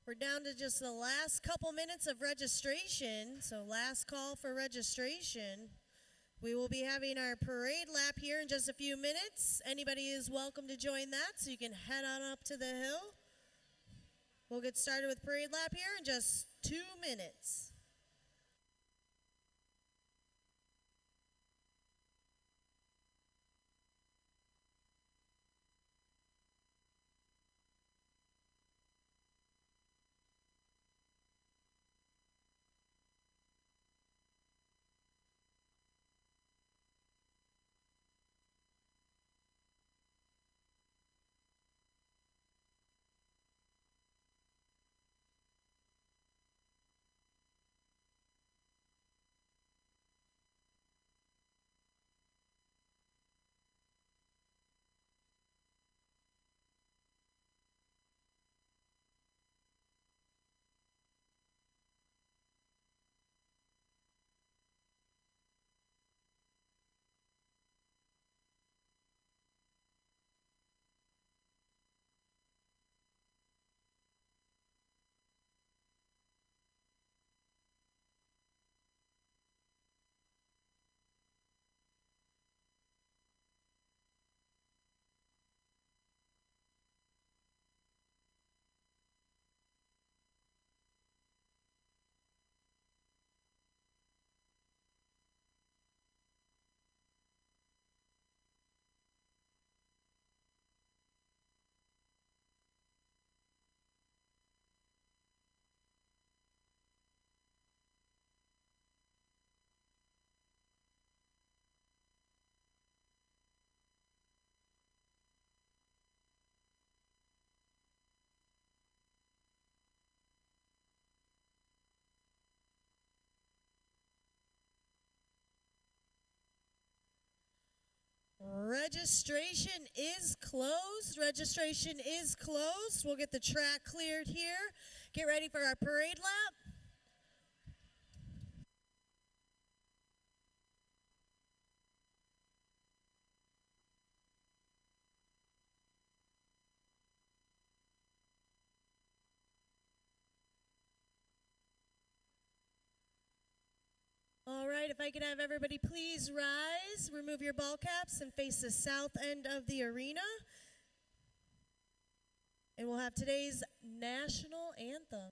We're down to just the last couple minutes of registration, so last call for registration. We will be having our parade lap here in just a few minutes. Anybody is welcome to join that, so you can head on up to the hill. We'll get started with parade lap here in just 2 minutes. Registration is closed. Registration is closed. We'll get the track cleared here. Get ready for our parade lap. All right, if I could have everybody please rise, remove your ball caps, and face the south end of the arena. And we'll have today's national anthem.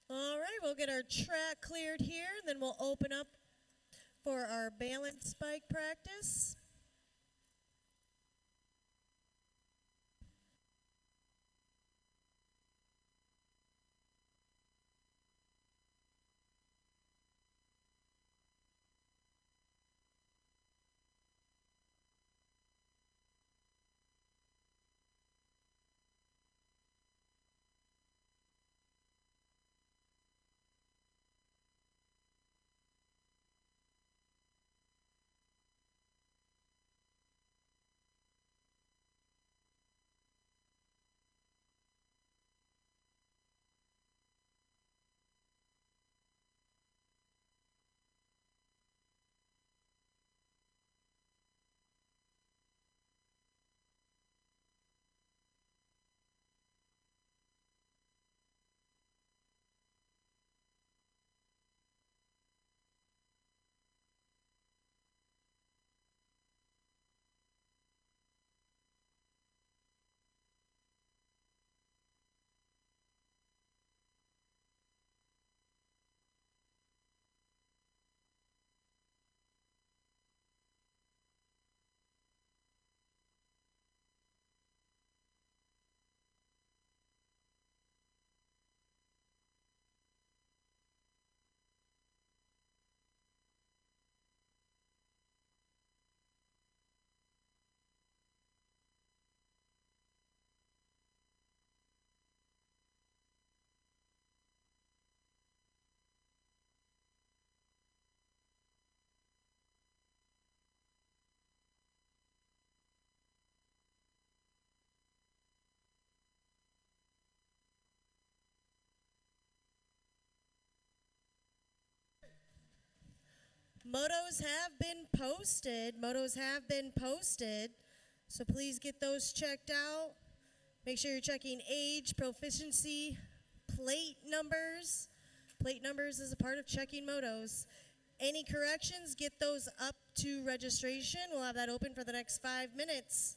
All right, we'll get our track cleared here, and then we'll open up for our balance spike practice. Motos have been posted. Motos have been posted. So please get those checked out. Make sure you're checking age, proficiency, plate numbers. Plate numbers is a part of checking motos. Any corrections, get those up to registration. We'll have that open for the next 5 minutes.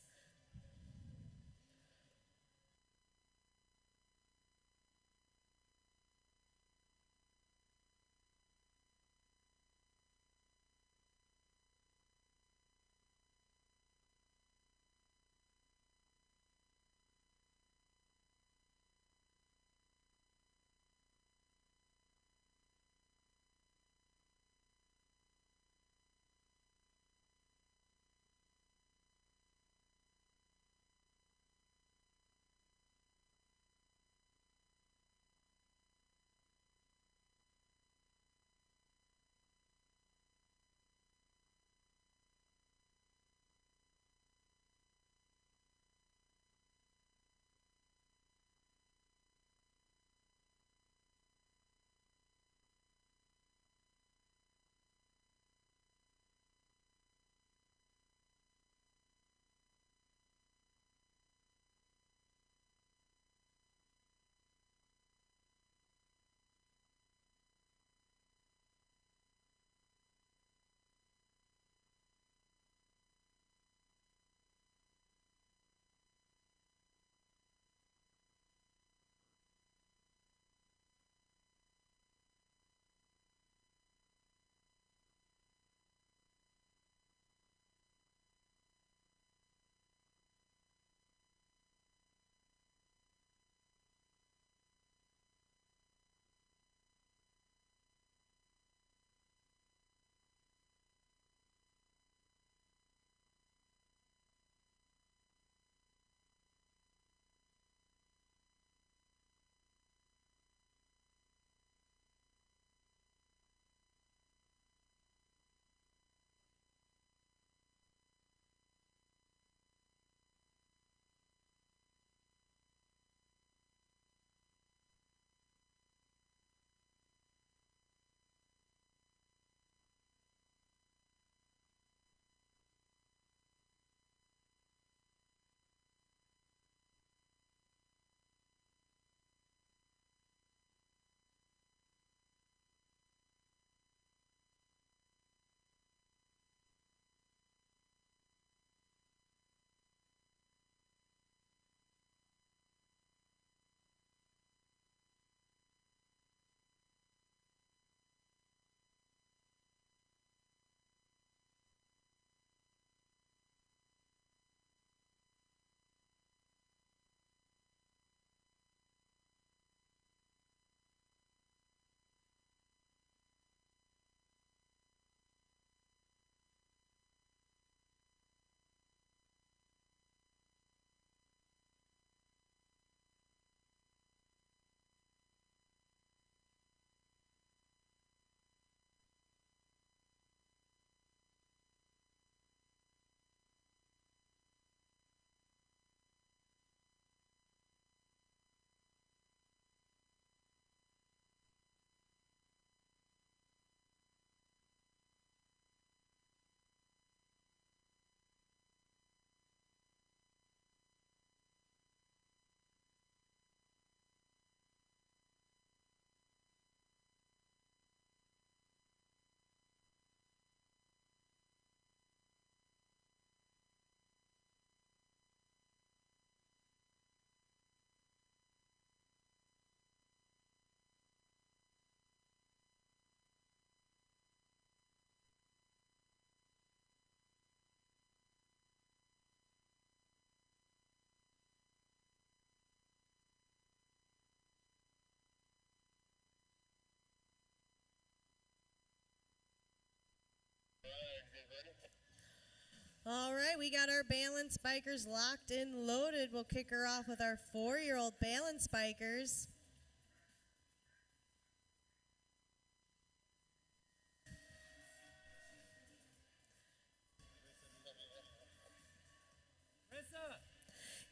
All right, we got our balance bikers locked and loaded. We'll kick her off with our 4-year-old balance bikers.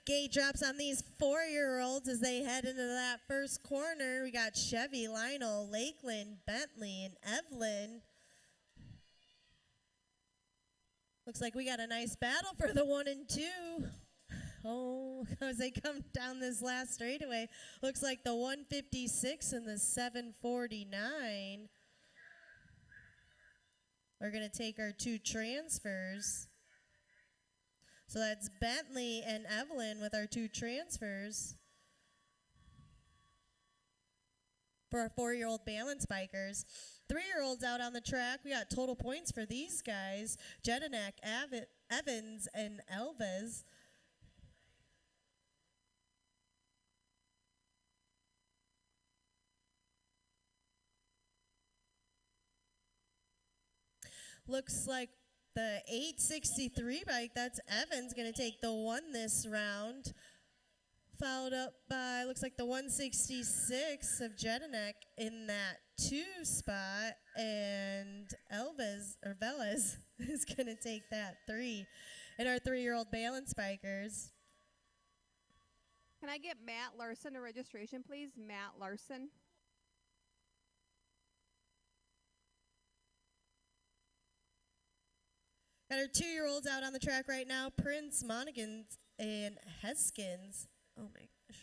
Gate drops on these 4-year-olds as they head into that first corner. We got Chevy, Lionel, Lakeland, Bentley, and Evelyn. Looks like we got a nice battle for the 1 and 2. Oh, as they come down this last straightaway, looks like the 156 and the 749 are going to take our 2 transfers. So that's Bentley and Evelyn with our 2 transfers for our 4-year-old balance bikers. 3-year-olds out on the track. We got total points for these guys: Jedinak, Evans, and Elvez. Looks like the 863 bike, that's Evans, going to take the 1 this round. Followed up by, looks like the 166 of Jedinak in that 2 spot. And Velez is going to take that 3. And our 3-year-old balance bikers. Can I get Matt Larson to registration, please? Matt Larson. Got our 2-year-olds out on the track right now, Prince, Monaghan, and Heskins. Oh my gosh.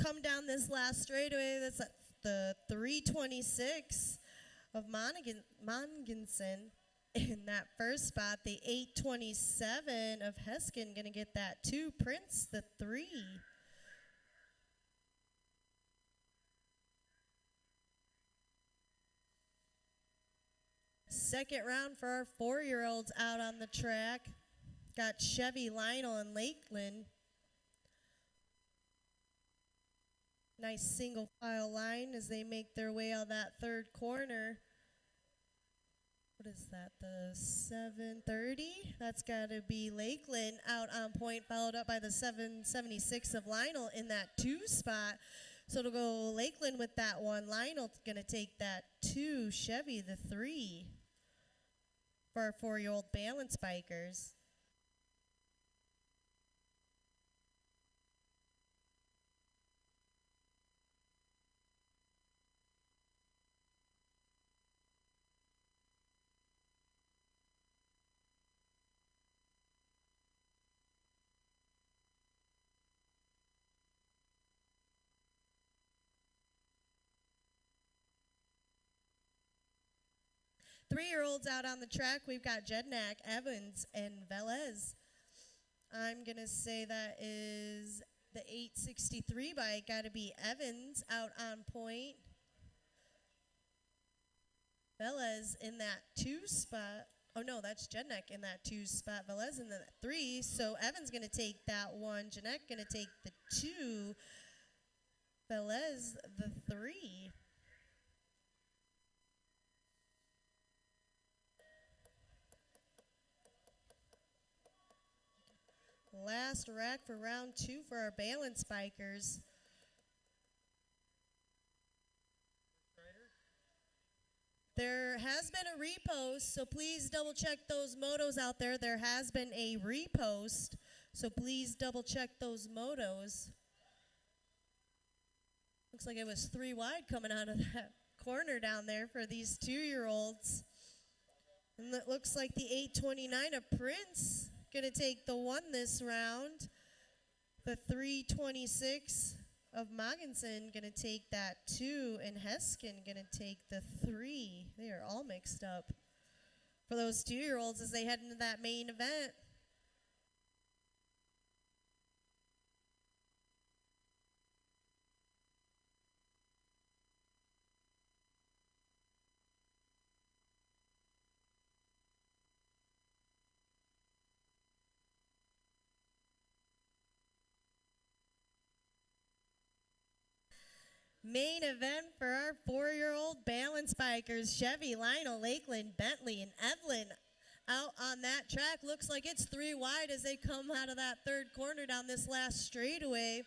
Come down this last straightaway, that's the 326 of Mongenson in that first spot. The 827 of Heskin going to get that 2. Prince, the 3. Second round for our 4-year-olds out on the track. Got Chevy, Lionel, and Lakeland. Nice single file line as they make their way out that 3rd corner. What is that, the 730? That's got to be Lakeland out on point, followed up by the 776 of Lionel in that 2 spot. So it'll go Lakeland with that 1. Lionel's going to take that 2. Chevy, the 3. For our 4-year-old balance bikers. Three-year-olds out on the track, we've got Jedinak, Evans, and Velez. I'm going to say that is the 863 bike. Got to be Evans out on point. Velez in that 2 spot. Oh, no, that's Jedinak in that 2 spot. Velez in the 3. So Evans going to take that 1. Jedinak going to take the 2. Velez the 3. Last rack for round 2 for our balance bikers. There has been a repost, so please double check those motos out there. There has been a repost, so please double check those motos. Looks like it was 3 wide coming out of that corner down there for these 2-year-olds. And it looks like the 829 of Prince going to take the 1 this round. The 326 of Moggensen going to take that 2, and Heskin going to take the 3. They are all mixed up for those 2-year-olds as they head into that main event. Main event for our 4-year-old balance bikers, Chevy, Lionel, Lakeland, Bentley, and Evelyn out on that track. Looks like it's 3 wide as they come out of that 3rd corner down this last straightaway.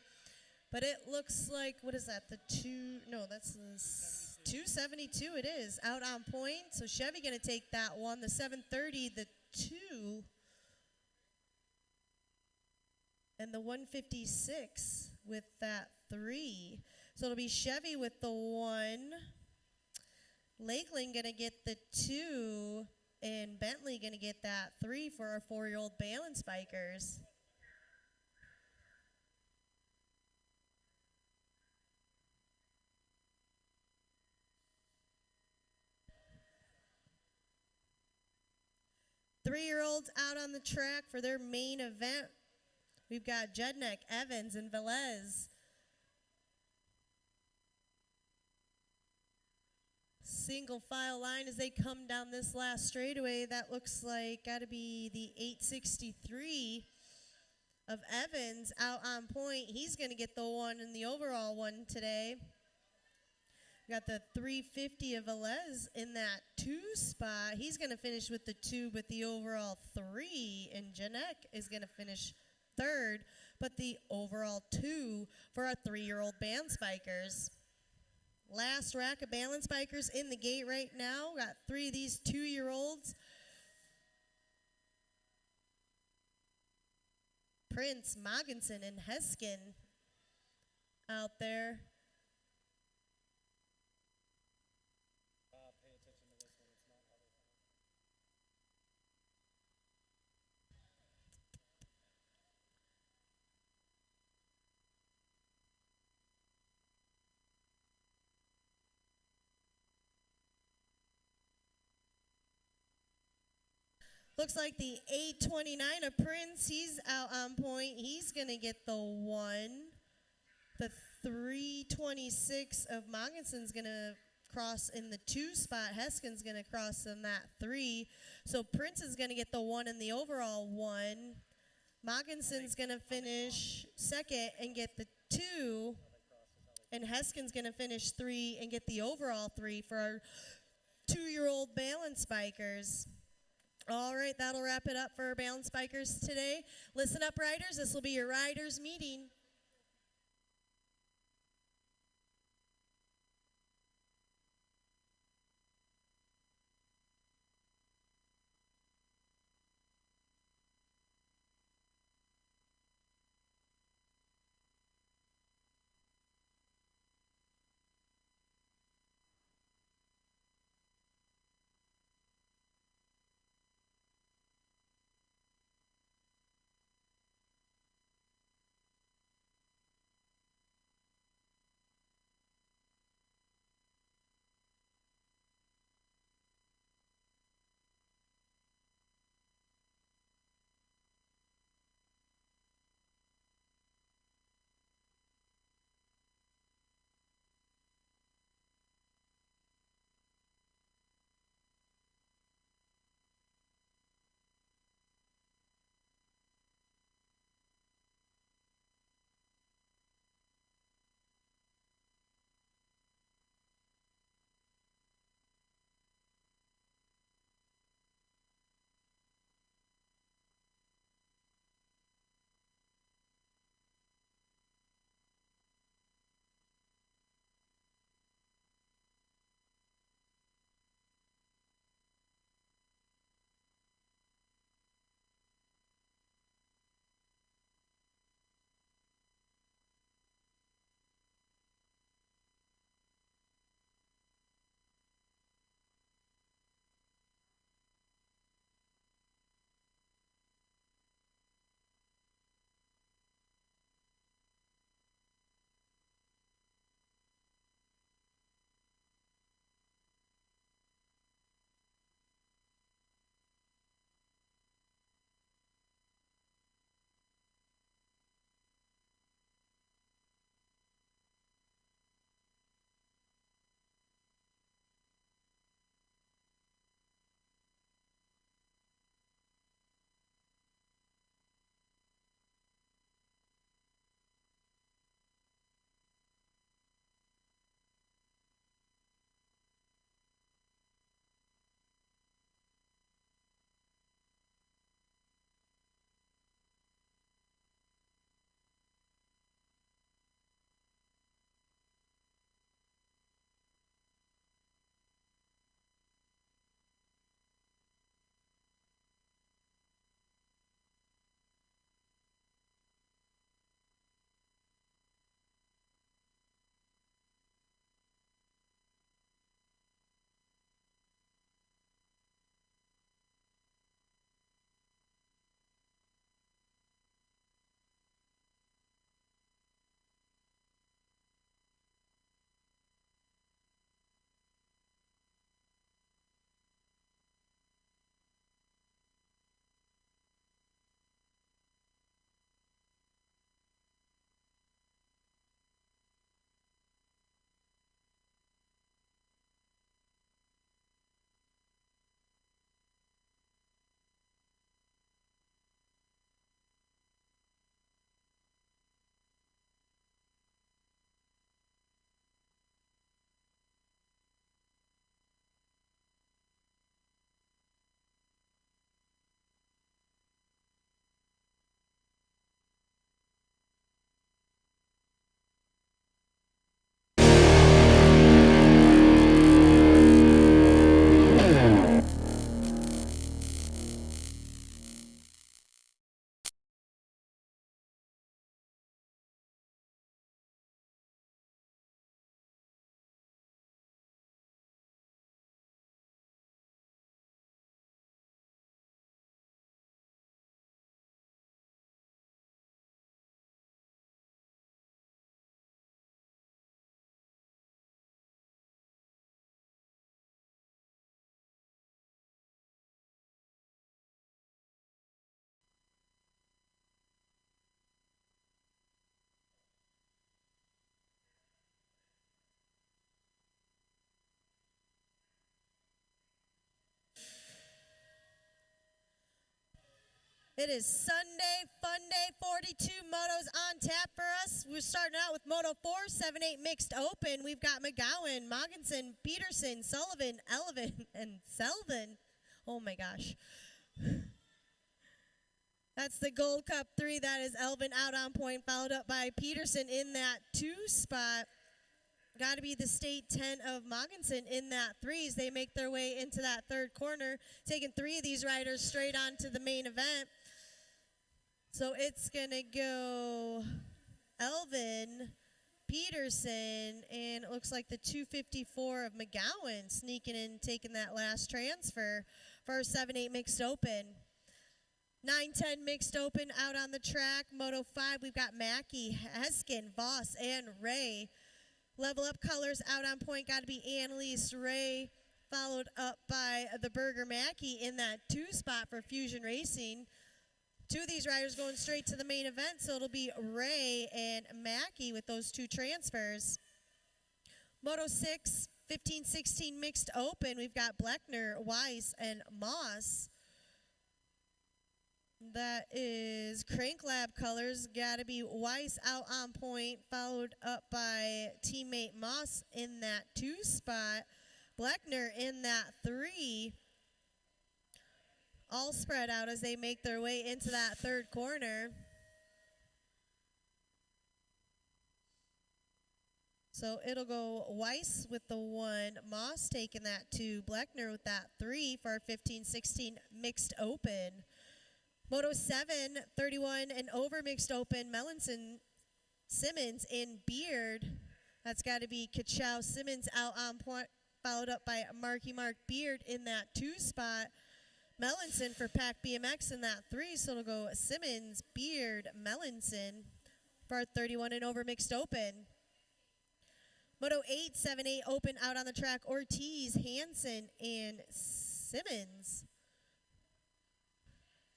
But it looks like, what is that, the 2, no, that's the 272 it is, out on point. So Chevy going to take that 1, the 730, the 2, and the 156 with that 3. So it'll be Chevy with the 1. Lakeland going to get the 2. And Bentley going to get that 3 for our 4-year-old balance bikers. Three-year-olds out on the track for their main event. We've got Jednick, Evans, and Velez. Single file line as they come down this last straightaway. That looks like got to be the 863 of Evans out on point. He's going to get the 1 in the overall one today. Got the 350 of Velez in that 2 spot. He's going to finish with the 2 with the overall 3. And Janek is going to finish 3rd, but the overall 2 for our 3-year-old balance bikers. Last rack of balance bikers in the gate right now. Got 3 of these 2-year-olds. Prince, Moggensen, and Heskin out there. Pay attention to this one. It's not other than. Looks like the 829 of Prince, he's out on point. He's going to get the 1. The 326 of Moggensen's going to cross in the 2 spot. Heskin's going to cross in that 3. So Prince is going to get the 1 in the overall 1. Moggensen's going to finish 2nd and get the 2. And Heskin's going to finish 3 and get the overall 3 for our 2-year-old balance bikers. All right, that'll wrap it up for our balance bikers today. Listen up, riders. This will be your riders' meeting. It is Sunday, Fun Day, 42 motos on tap for us. We're starting out with Moto 4, 7-8 mixed open. We've got McGowan, Moggensen, Peterson, Sullivan, Elvin, and Selvin. Oh my gosh. That's the Gold Cup 3. That is Elvin out on point, followed up by Peterson in that 2 spot. Got to be the state 10 of Moggensen in that 3 as they make their way into that third corner, taking 3 of these riders straight on to the main event. So it's going to go Elvin, Peterson, and it looks like the 254 of McGowan sneaking in, taking that last transfer for our 7-8 mixed open. 9-10 mixed open out on the track. Moto 5, we've got Mackey, Heskin, Voss, and Ray. Level Up Colors out on point, got to be Annalise Ray, followed up by the Berger Mackey in that 2 spot for Fusion Racing. 2 of these riders going straight to the main event, so it'll be Ray and Mackey with those 2 transfers. Moto 6, 15-16 mixed open, we've got Bleckner, Weiss, and Moss. That is Crank Lab colors. Got to be Weiss out on point, followed up by teammate Moss in that 2 spot. Bleckner in that 3. All spread out as they make their way into that third corner. So it'll go Weiss with the 1, Moss taking that 2, Bleckner with that 3 for our 15-16 mixed open. Moto 7, 31 and over mixed open, Mellinson, Simmons, and Beard. That's got to be Kachow, Simmons out on point, followed up by Marky Mark Beard in that 2 spot. Mellinson for Pack BMX in that 3, so it'll go Simmons, Beard, Mellinson for our 31 and over mixed open. Moto 8, 7-8 open out on the track, Ortiz, Hansen, and Simmons.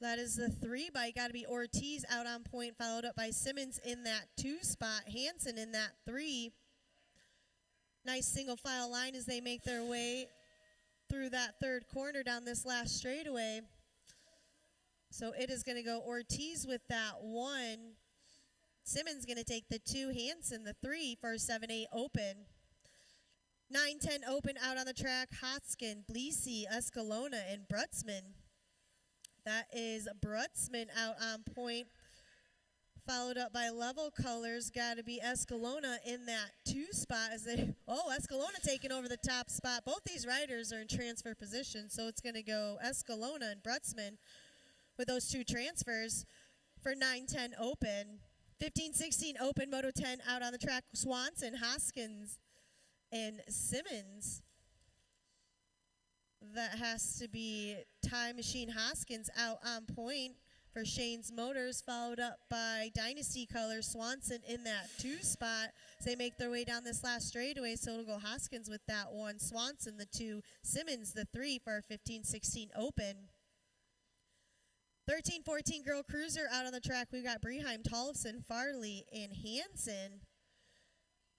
That is the 3 bike. Got to be Ortiz out on point, followed up by Simmons in that 2 spot. Hansen in that 3. Nice single file line as they make their way through that third corner down this last straightaway. So it is going to go Ortiz with that 1. Simmons going to take the 2. Hansen the 3 for 7-8 open. 9-10 open out on the track. Hotskin, Bleesey, Escalona, and Brutzman. That is Brutzman out on point, followed up by Level Colors. Got to be Escalona in that 2 spot. Escalona taking over the top spot. Both these riders are in transfer position, so it's going to go Escalona and Brutzman with those 2 transfers for 9-10 open. 15-16 open, Moto 10 out on the track. Swanson, Hoskins, and Simmons. That has to be Time Machine Hoskins out on point for Shane's Motors, followed up by Dynasty Colors, Swanson in that 2 spot. So they make their way down this last straightaway, so it'll go Hoskins with that 1, Swanson the 2, Simmons the 3 for our 15-16 open. 13-14 Girl Cruiser out on the track. We've got Breheim, Tollefson, Farley, and Hansen.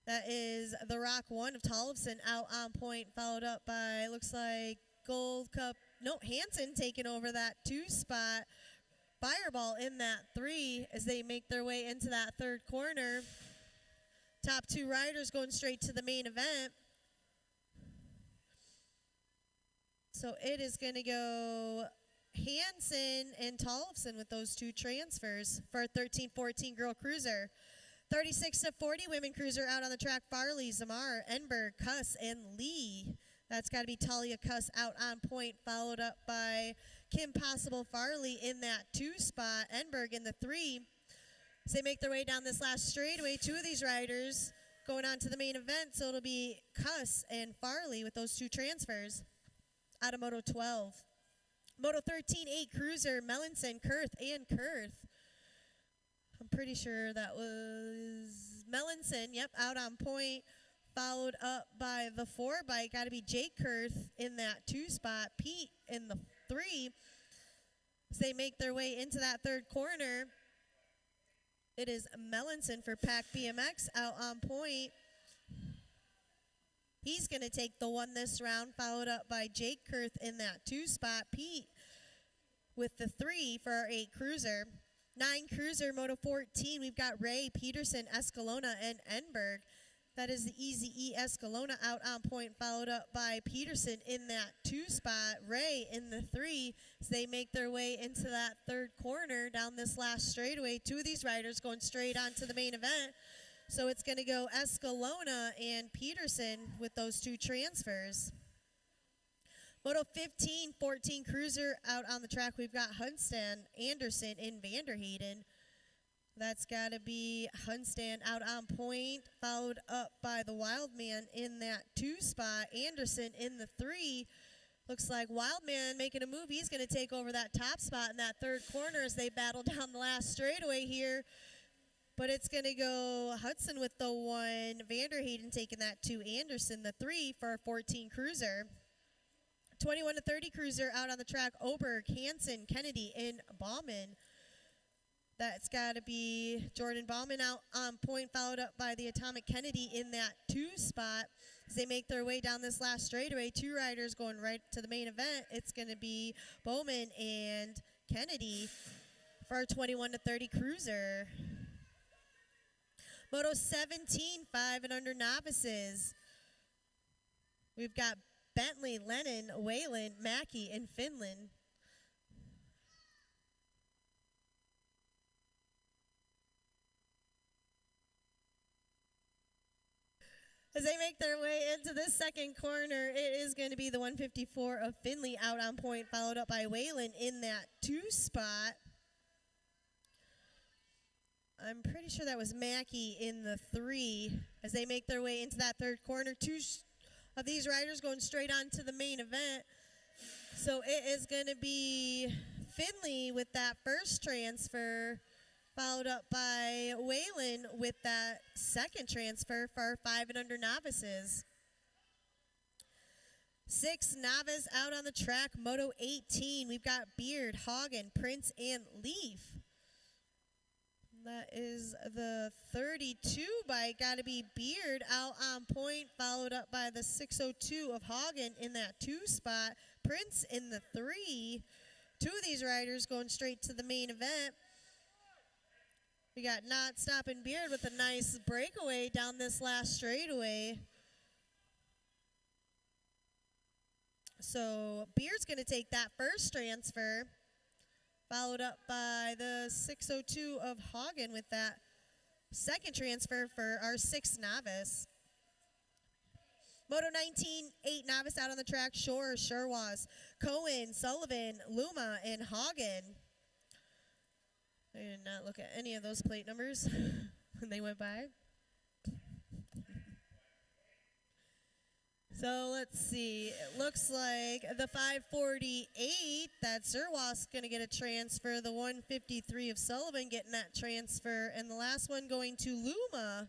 That is the Rock 1 of Tollefson out on point, followed up by, looks like, Hansen taking over that 2 spot. Fireball in that 3 as they make their way into that third corner. Top 2 riders going straight to the main event. So it is going to go Hansen and Tollefson with those 2 transfers for a 13-14 Girl Cruiser. 36-40 Women Cruiser out on the track. Farley, Zamar, Enberg, Cuss, and Lee. That's got to be Talia Cuss out on point, followed up by Kim Possible Farley in that 2 spot. Enberg in the 3. As they make their way down this last straightaway, 2 of these riders going on to the main event, so it'll be Cuss and Farley with those 2 transfers out of Moto 12. Moto 13-8 Cruiser, Mellinson, Kurth, and Kurth. I'm pretty sure that was Mellinson, yep, out on point. Followed up by the 4 bike, got to be Jake Kurth in that 2 spot, Pete in the 3. As they make their way into that third corner, it is Mellinson for Pack BMX out on point. He's going to take the 1 this round, followed up by Jake Kurth in that 2 spot. Pete with the 3 for our 8 cruiser. 9 cruiser, Moto 14, we've got Ray, Peterson, Escalona, and Enberg. That is the Easy E Escalona out on point, followed up by Peterson in that 2 spot. Ray in the 3 as they make their way into that 3rd corner down this last straightaway. 2 of these riders going straight on to the main event. So it's going to go Escalona and Peterson with those 2 transfers. Moto 15, 14 cruiser out on the track. We've got Hunstand, Anderson, and Vanderheyden. That's got to be Hunstand out on point, followed up by the Wildman in that 2 spot. Anderson in the 3. Looks like Wildman making a move. He's going to take over that top spot in that 3rd corner as they battle down the last straightaway here. But it's going to go Hudson with the 1, Vanderheyden taking that 2, Anderson the 3 for a 14 cruiser. 21 to 30 cruiser out on the track, Oberg, Hansen, Kennedy, and Bauman. That's got to be Jordan Bauman out on point, followed up by the Atomic Kennedy in that 2 spot. As they make their way down this last straightaway, 2 riders going right to the main event. It's going to be Bowman and Kennedy for our 21 to 30 cruiser. Moto 17, 5 and under novices. We've got Bentley, Lennon, Whalen, Mackey, and Finland. As they make their way into this 2nd corner, it is going to be the 154 of Finley out on point, followed up by Whalen in that 2 spot. I'm pretty sure that was Mackey in the 3 as they make their way into that 3rd corner. 2 of these riders going straight on to the main event. So it is going to be Finley with that 1st transfer, followed up by Whalen with that 2nd transfer for our 5 and under novices. 6 novice out on the track, Moto 18. We've got Beard, Hagen, Prince, and Leaf. That is the 32 bike. Got to be Beard out on point, followed up by the 602 of Hagen in that 2 spot. Prince in the 3. 2 of these riders going straight to the main event. We got Not Stopping Beard with a nice breakaway down this last straightaway. So Beard's going to take that 1st transfer, followed up by the 602 of Hagen with that 2nd transfer for our 6th novice. Moto 19, 8 novice out on the track, Shore, Sherwas, Cohen, Sullivan, Luma, and Hagen. I did not look at any of those plate numbers when they went by. So let's see. It looks like the 548, that's Zerwas going to get a transfer. The 153 of Sullivan getting that transfer. And the last one going to Luma.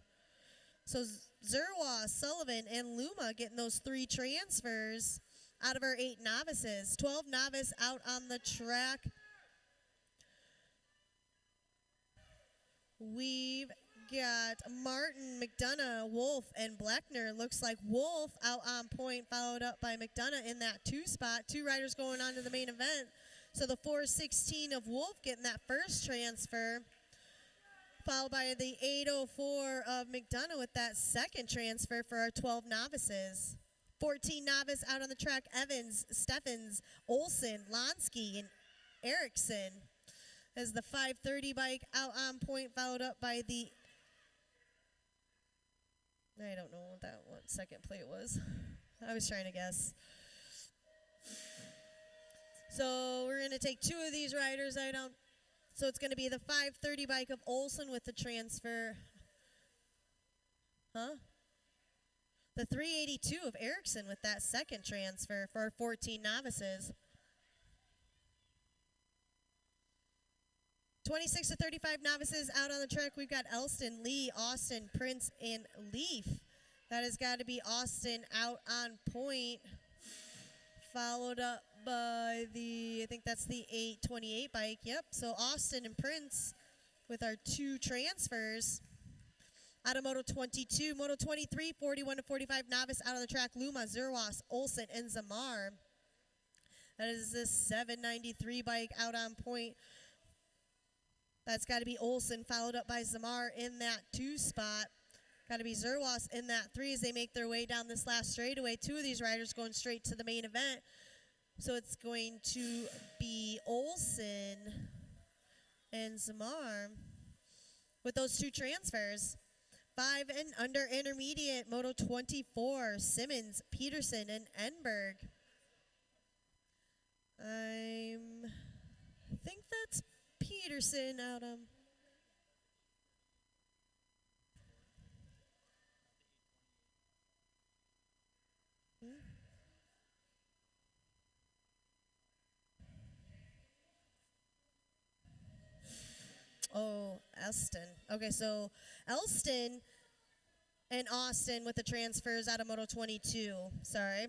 So Zerwas, Sullivan, and Luma getting those 3 transfers out of our 8 novices. 12 novice out on the track. We've got Martin, McDonough, Wolf, and Bleckner. Looks like Wolf out on point, followed up by McDonough in that 2 spot. 2 riders going on to the main event. So the 416 of Wolf getting that 1st transfer, followed by the 804 of McDonough with that 2nd transfer for our 12 novices. 14 novice out on the track, Evans, Steffens, Olson, Lonsky, and Erickson. As the 530 bike out on point, followed up by the, I don't know what that 2nd plate was. I was trying to guess. So we're going to take 2 of these riders. So it's going to be the 530 bike of Olson with the transfer. The 382 of Erickson with that 2nd transfer for our 14 novices. 26 to 35 novices out on the track. We've got Elston, Lee, Austin, Prince, and Leaf. That has got to be Austin out on point, followed up by I think that's the 828 bike. Yep, so Austin and Prince with our 2 transfers. Out of Moto 22, Moto 23, 41 to 45 novice out on the track, Luma, Zerwas, Olson, and Zamar. That is this 793 bike out on point. That's got to be Olsen, followed up by Zamar in that 2 spot. Got to be Zerwas in that 3 as they make their way down this last straightaway. 2 of these riders going straight to the main event. So it's going to be Olsen and Zamar with those 2 transfers. 5 and under intermediate, Moto 24, Simmons, Peterson, and Enberg. I think that's Peterson out on. Oh, Elston. Okay, so Elston and Austin with the transfers out of Moto 22. Sorry.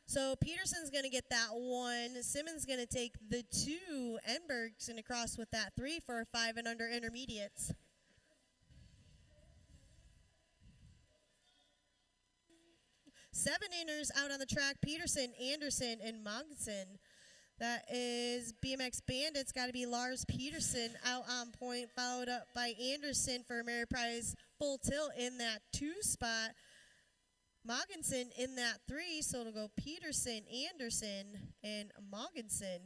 So Peterson's going to get that 1. Simmons going to take the 2. Enberg's going to cross with that 3 for 5 and under intermediates. Seven-inners out on the track, Peterson, Anderson, and Mogson. That is BMX Bandits, got to be Lars Peterson out on point, followed up by Anderson for Ameriprise Full Tilt in that 2 spot. Moggensen in that 3, so it'll go Peterson, Anderson, and Moggensen.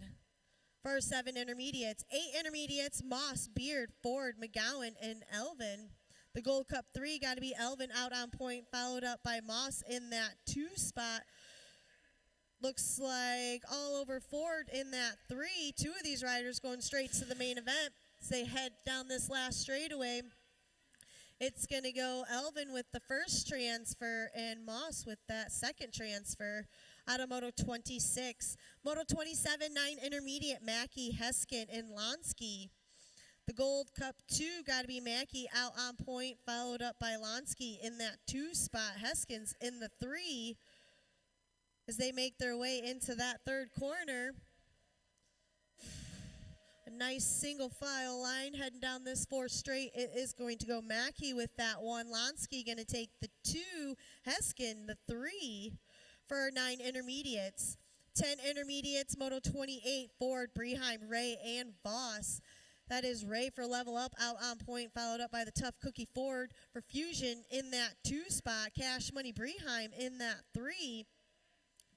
For 7 intermediates. 8 intermediates, Moss, Beard, Ford, McGowan, and Elvin. The Gold Cup 3 got to be Elvin out on point, followed up by Moss in that 2 spot. Looks like all over Ford in that 3. 2 of these riders going straight to the main event as they head down this last straightaway. It's going to go Elvin with the first transfer and Moss with that second transfer out of Moto 26. Moto 27, 9 intermediate, Mackey, Heskin, and Lonsky. The Gold Cup 2 got to be Mackey out on point, followed up by Lonsky in that 2 spot. Heskins in the 3 as they make their way into that 3rd corner. A nice single file line heading down this 4 straight. It is going to go Mackey with that 1. Lonsky going to take the 2. Heskin the 3 for 9 intermediates. 10 intermediates, Moto 28, Ford, Breheim, Ray, and Voss. That is Ray for Level Up out on point, followed up by the Tough Cookie Ford for Fusion in that 2 spot. Cash Money Breheim in that 3.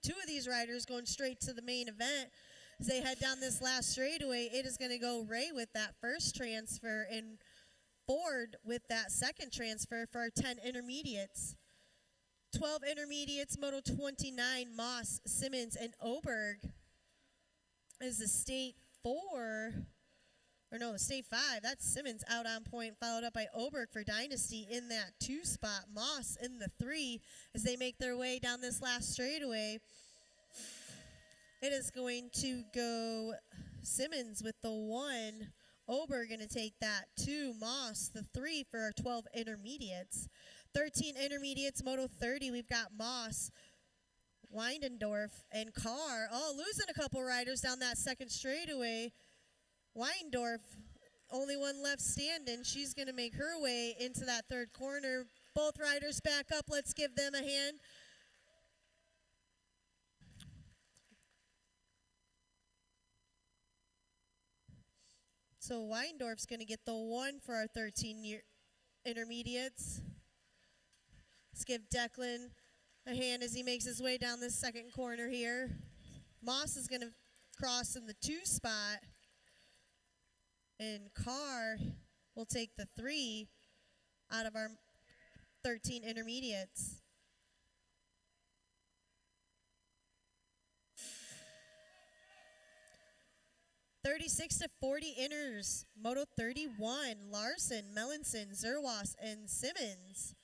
2 of these riders going straight to the main event. As they head down this last straightaway, it is going to go Ray with that first transfer and Ford with that second transfer for our 10 intermediates. 12 intermediates, Moto 29, Moss, Simmons, and Oberg. Is the State 4, or no, the State 5. That's Simmons out on point, followed up by Oberg for Dynasty in that 2 spot. Moss in the 3 as they make their way down this last straightaway. It is going to go Simmons with the 1. Oberg going to take that 2. Moss the 3 for our 12 intermediates. 13 intermediates, Moto 30. We've got Moss, Weindendorf, and Carr. Oh, losing a couple riders down that second straightaway. Weindorf, only one left standing. She's going to make her way into that 3rd corner. Both riders back up. Let's give them a hand. So Weindorf's going to get the 1 for our 13 intermediates. Let's give Declan a hand as he makes his way down this 2nd corner here. Moss is going to cross in the 2 spot. And Carr will take the 3 out of our 13 intermediates. (36 to 40 inners, Moto 31, Larson, Mellinson, Zerwas, and Simmons.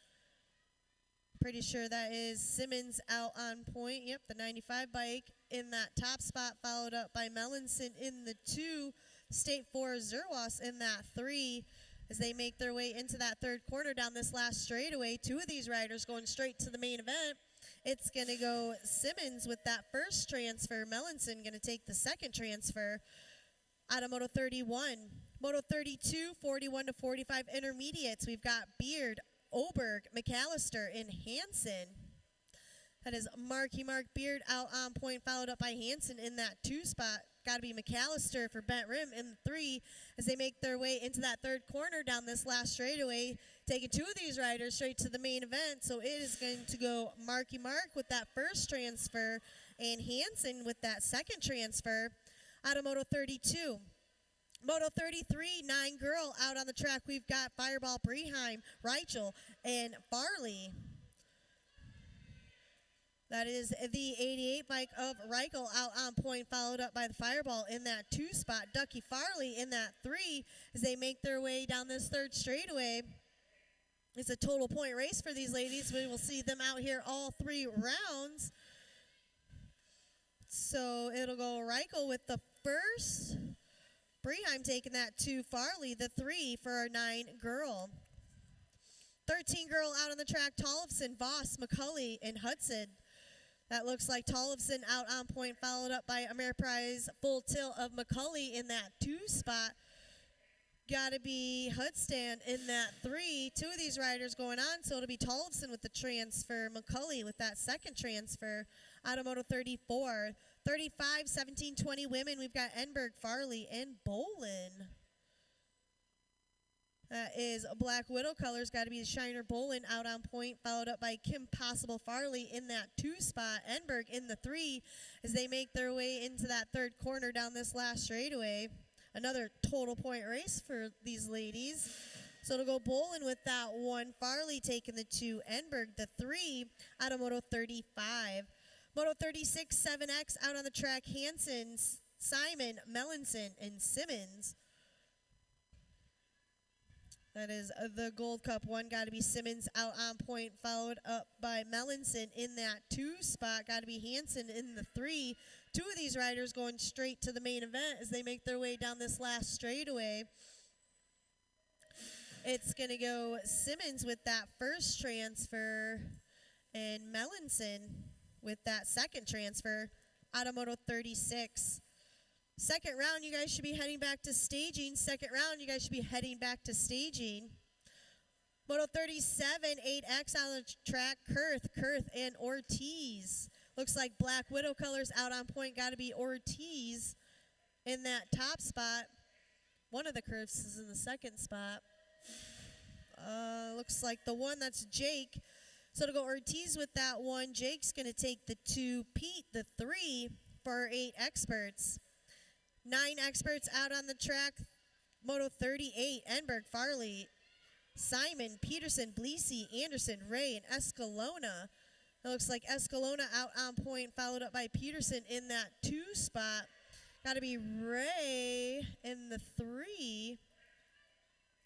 Pretty sure that is Simmons out on point. Yep, the 95 bike in that top spot, followed up by Mellinson in the 2. State 4, Zerwas in that 3 as they make their way into that 3rd corner down this last straightaway. 2 of these riders going straight to the main event. It's going to go Simmons with that first transfer. Mellinson going to take the second transfer out of Moto 31. Moto 32, 41 to 45 intermediates. We've got Beard, Oberg, McAllister, and Hansen. That is Marky Mark Beard out on point, followed up by Hanson in that 2 spot. Got to be McAllister for Bent Rim in the 3 as they make their way into that third corner down this last straightaway, taking 2 of these riders straight to the main event. So it is going to go Marky Mark with that first transfer and Hanson with that second transfer out of Moto 32. Moto 33, 9 girl out on the track. We've got Fireball Breheim, Reichel, and Farley. That is the 88 bike of Reichel out on point, followed up by the Fireball in that 2 spot. Ducky Farley in that 3 as they make their way down this third straightaway. It's a total point race for these ladies. We will see them out here all 3 rounds. So it'll go Reichel with the first. Breheim taking that 2, Farley the 3 for our 9 girl. 13 girl out on the track, Tollefson, Voss, McCulley, and Hudson. That looks like Tollefson out on point, followed up by Ameriprise full tilt of McCulley in that 2 spot. Got to be Hudson in that 3. 2 of these riders going on, so it'll be Tollefson with the transfer, McCulley with that second transfer. Automoto 34. 35, 17, 20 women. We've got Enberg, Farley, and Bolin. That is Black Widow colors. Got to be Shiner Bolin out on point, followed up by Kim Possible Farley in that 2 spot. Enberg in the 3 as they make their way into that third corner down this last straightaway. Another total point race for these ladies. So it'll go Bolin with that 1. Farley taking the 2. Enberg the 3 out of Moto 35. Moto 36, 7X out on the track. Hansen, Simon, Mellinson, and Simmons. That is the Gold Cup 1. Got to be Simmons out on point, followed up by Mellinson in that 2 spot. Got to be Hansen in the 3. 2 of these riders going straight to the main event as they make their way down this last straightaway. It's going to go Simmons with that first transfer and Mellinson with that second transfer out of Moto 36. Second round, you guys should be heading back to staging. Second round, you guys should be heading back to staging. Moto 37, 8X on the track, Kurth, and Ortiz. Looks like Black Widow colors out on point. Got to be Ortiz in that top spot. One of the Kurths is in the second spot. Looks like the one that's Jake. So it'll go Ortiz with that 1. Jake's going to take the 2. Pete the 3 for our 8 experts. 9 experts out on the track. Moto 38, Enberg, Farley, Simon, Peterson, Bleasy, Anderson, Ray, and Escalona. It looks like Escalona out on point, followed up by Peterson in that 2 spot. Got to be Ray in the 3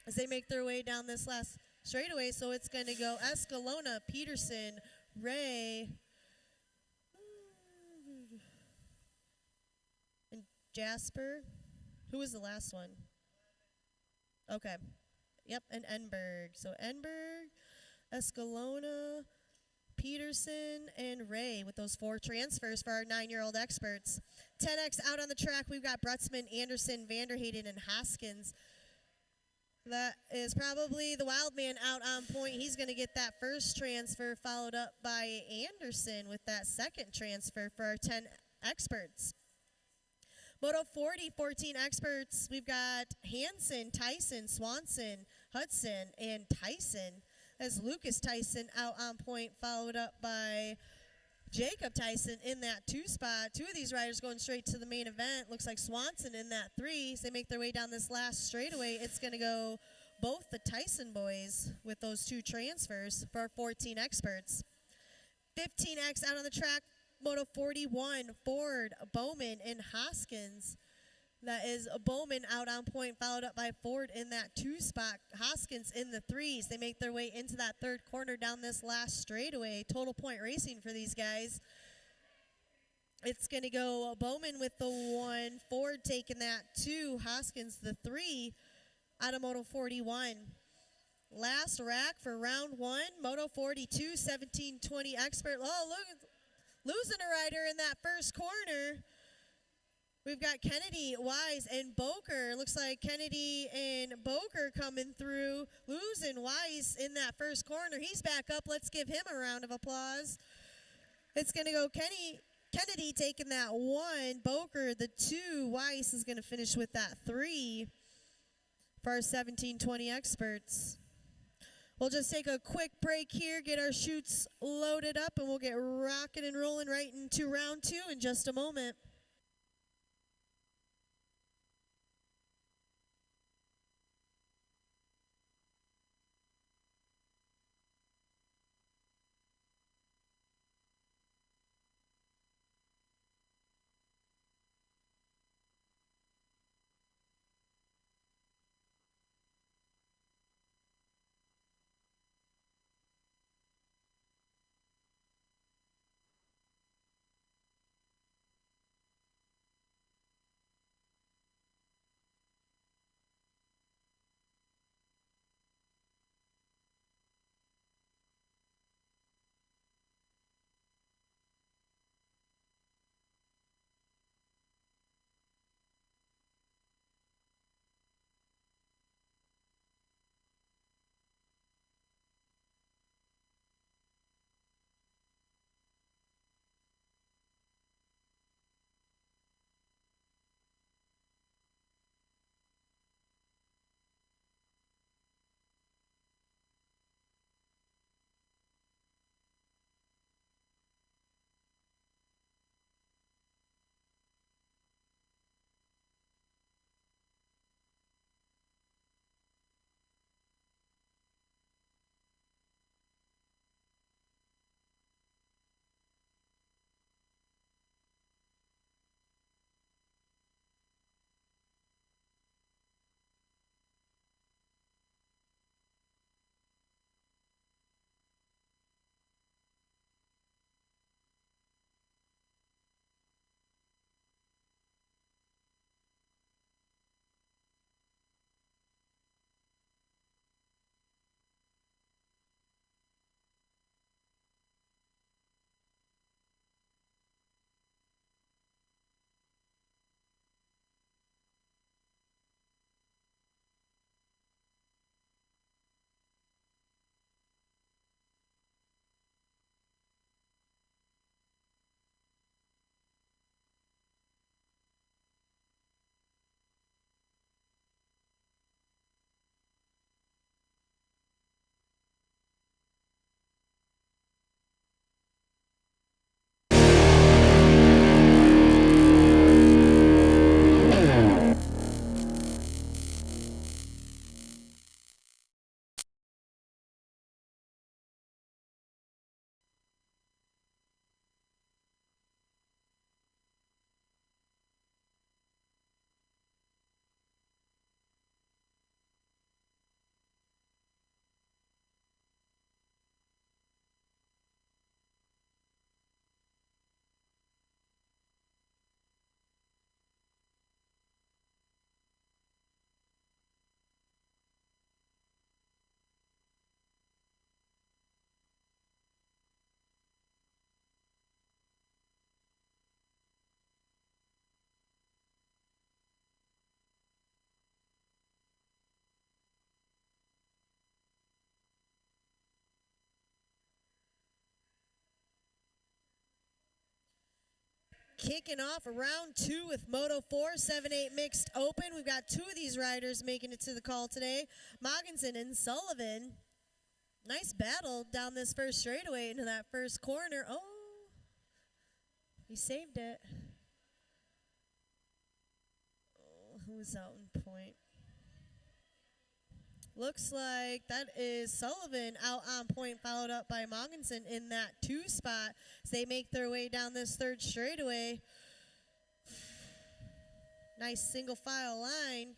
as they make their way down this last straightaway. So it's going to go Escalona, Peterson, Ray, and Jasper. Who was the last one? Okay. Yep, and Enberg. So Enberg, Escalona, Peterson, and Ray with those 4 transfers for our 9-year-old experts. 10X out on the track, we've got Brutzman, Anderson, Vanderheyden, and Hoskins. That is probably the wild man out on point. He's going to get that first transfer, followed up by Anderson with that second transfer for our 10 experts. Moto 40, 14 experts. We've got Hansen, Tyson, Swanson, Hudson, and Tyson. As Lucas Tyson out on point, followed up by Jacob Tyson in that 2 spot. 2 of these riders going straight to the main event. Looks like Swanson in that 3. As they make their way down this last straightaway, it's going to go both the Tyson boys with those 2 transfers for our 14 experts. 15X out on the track. Moto 41, Ford, Bowman, and Hoskins. That is Bowman out on point, followed up by Ford in that 2 spot. Hoskins in the 3s. They make their way into that third corner down this last straightaway. Total point racing for these guys. It's going to go Bowman with the 1, Ford taking that 2, Hoskins the 3 out of Moto 41. Last rack for round 1, Moto 42, 17-20 expert. Oh, look, losing a rider in that first corner. We've got Kennedy, Wise, and Boker. Looks like Kennedy and Boker coming through. Losing Wise in that first corner. He's back up. Let's give him a round of applause. It's going to go Kennedy taking that 1. Boker, the 2. Weiss is going to finish with that 3 for our 1720 experts. We'll just take a quick break here, get our chutes loaded up, and we'll get rocking and rolling right into round 2 in just a moment. Kicking off round 2 with Moto 4 7-8 mixed open. We've got 2 of these riders making it to the call today, Moggensen and Sullivan. Nice battle down this first straightaway into that first corner. Oh, he saved it. Oh, who's out in point? Looks like that is Sullivan out on point, followed up by Moggensen in that 2 spot as they make their way down this third straightaway. Nice single file line.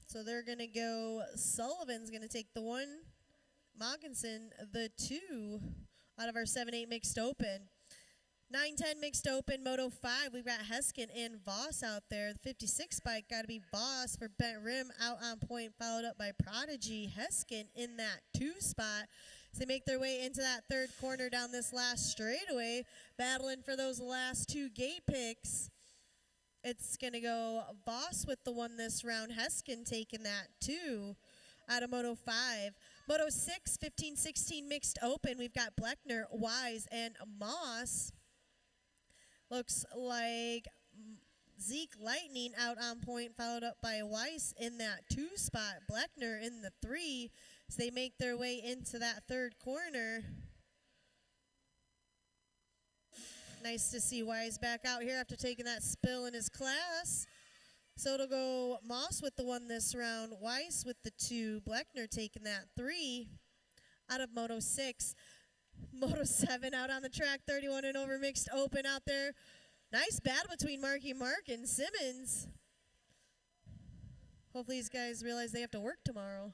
So they're going to go, Sullivan's going to take the 1, Moggensen the 2 out of our 7-8 mixed open. 9-10 mixed open, Moto 5. We've got Heskin and Voss out there. The 56 bike got to be Voss for bent rim out on point, followed up by Prodigy. Heskin in that 2 spot. So they make their way into that third corner down this last straightaway, battling for those last 2 gate picks. It's going to go Voss with the 1 this round. Heskin taking that 2 out of Moto 5. Moto 6, 15-16 mixed open. We've got Bleckner, Wise, and Moss. Looks like Zeke Lightning out on point, followed up by Weiss in that 2 spot. Bleckner in the 3 as they make their way into that third corner. Nice to see Wise back out here after taking that spill in his class. So it'll go Moss with the 1 this round, Weiss with the 2, Bleckner taking that 3 out of Moto 6. Moto 7 out on the track, 31 and over mixed open out there. Nice battle between Marky Mark and Simmons. Hopefully these guys realize they have to work tomorrow.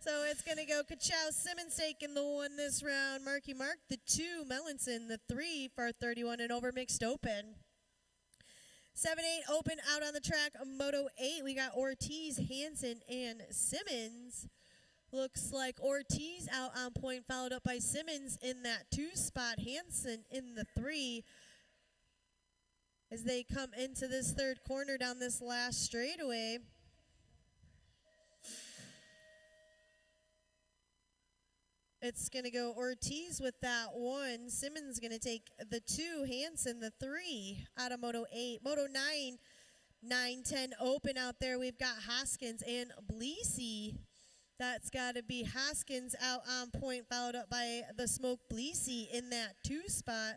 So it's going to go Kachow, Simmons taking the 1 this round. Marky Mark, the 2. Melanson, the 3 for 31 and over mixed open. 7-8 open out on the track. Moto 8, we got Ortiz, Hansen, and Simmons. Looks like Ortiz out on point, followed up by Simmons in that 2 spot. Hansen in the 3. As they come into this third corner down this last straightaway. It's going to go Ortiz with that 1. Simmons going to take the 2. Hansen the 3 out of Moto 8. Moto 9, 9-10 open out there. We've got Hoskins and Bleesy. That's got to be Hoskins out on point, followed up by the Smoke Bleesy in that 2 spot.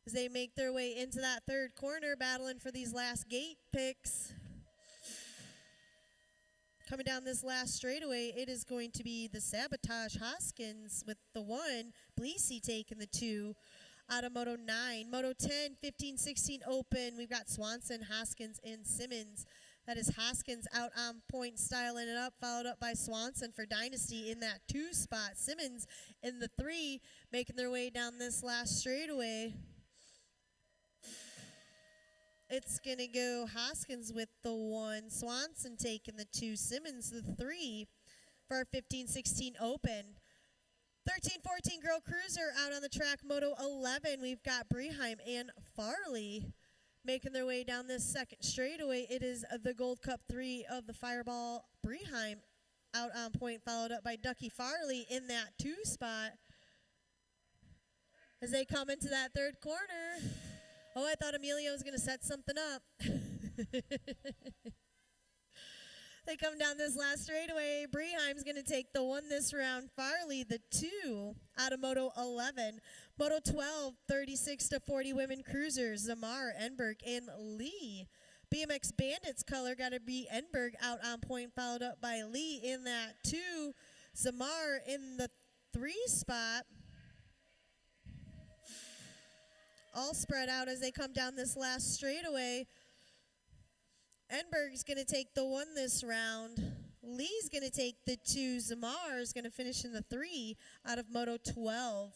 As they make their way into that third corner, battling for these last gate picks. Coming down this last straightaway, it is going to be the Sabotage Hoskins with the 1. Bleesy taking the 2 out of Moto 9. Moto 10, 15-16 open. We've got Swanson, Hoskins, and Simmons. That is Hoskins out on point, styling it up, followed up by Swanson for Dynasty in that 2 spot. Simmons in the 3, making their way down this last straightaway. It's going to go Hoskins with the 1. Swanson taking the 2. Simmons the 3 for our 15-16 open. 13-14 Girl Cruiser out on the track. Moto 11, we've got Breheim and Farley making their way down this second straightaway. It is the Gold Cup 3 of the Fireball. Breheim out on point, followed up by Ducky Farley in that 2 spot. As they come into that third corner. Oh, I thought Emilio was going to set something up. They come down this last straightaway. Breheim's going to take the 1 this round. Farley, the 2 out of Moto 11. Moto 12, 36-40 women cruisers. Zamar, Enberg, and Lee. BMX Bandits color got to be Enberg out on point, followed up by Lee in that 2. Zamar in the 3 spot. All spread out as they come down this last straightaway. Enberg's going to take the 1 this round. Lee's going to take the 2. Zamar is going to finish in the 3 out of Moto 12.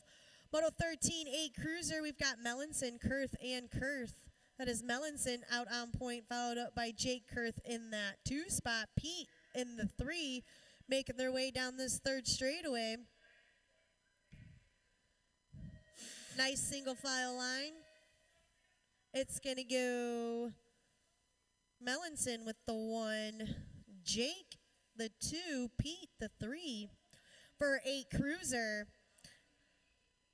Moto 13, 8 cruiser, we've got Melanson, Kurth, and Kurth. That is Melanson out on point, followed up by Jake Kurth in that 2 spot. Pete in the 3, making their way down this third straightaway. Nice single file line. It's going to go Melanson with the 1. Jake, the 2. Pete, the 3. For 8 cruiser.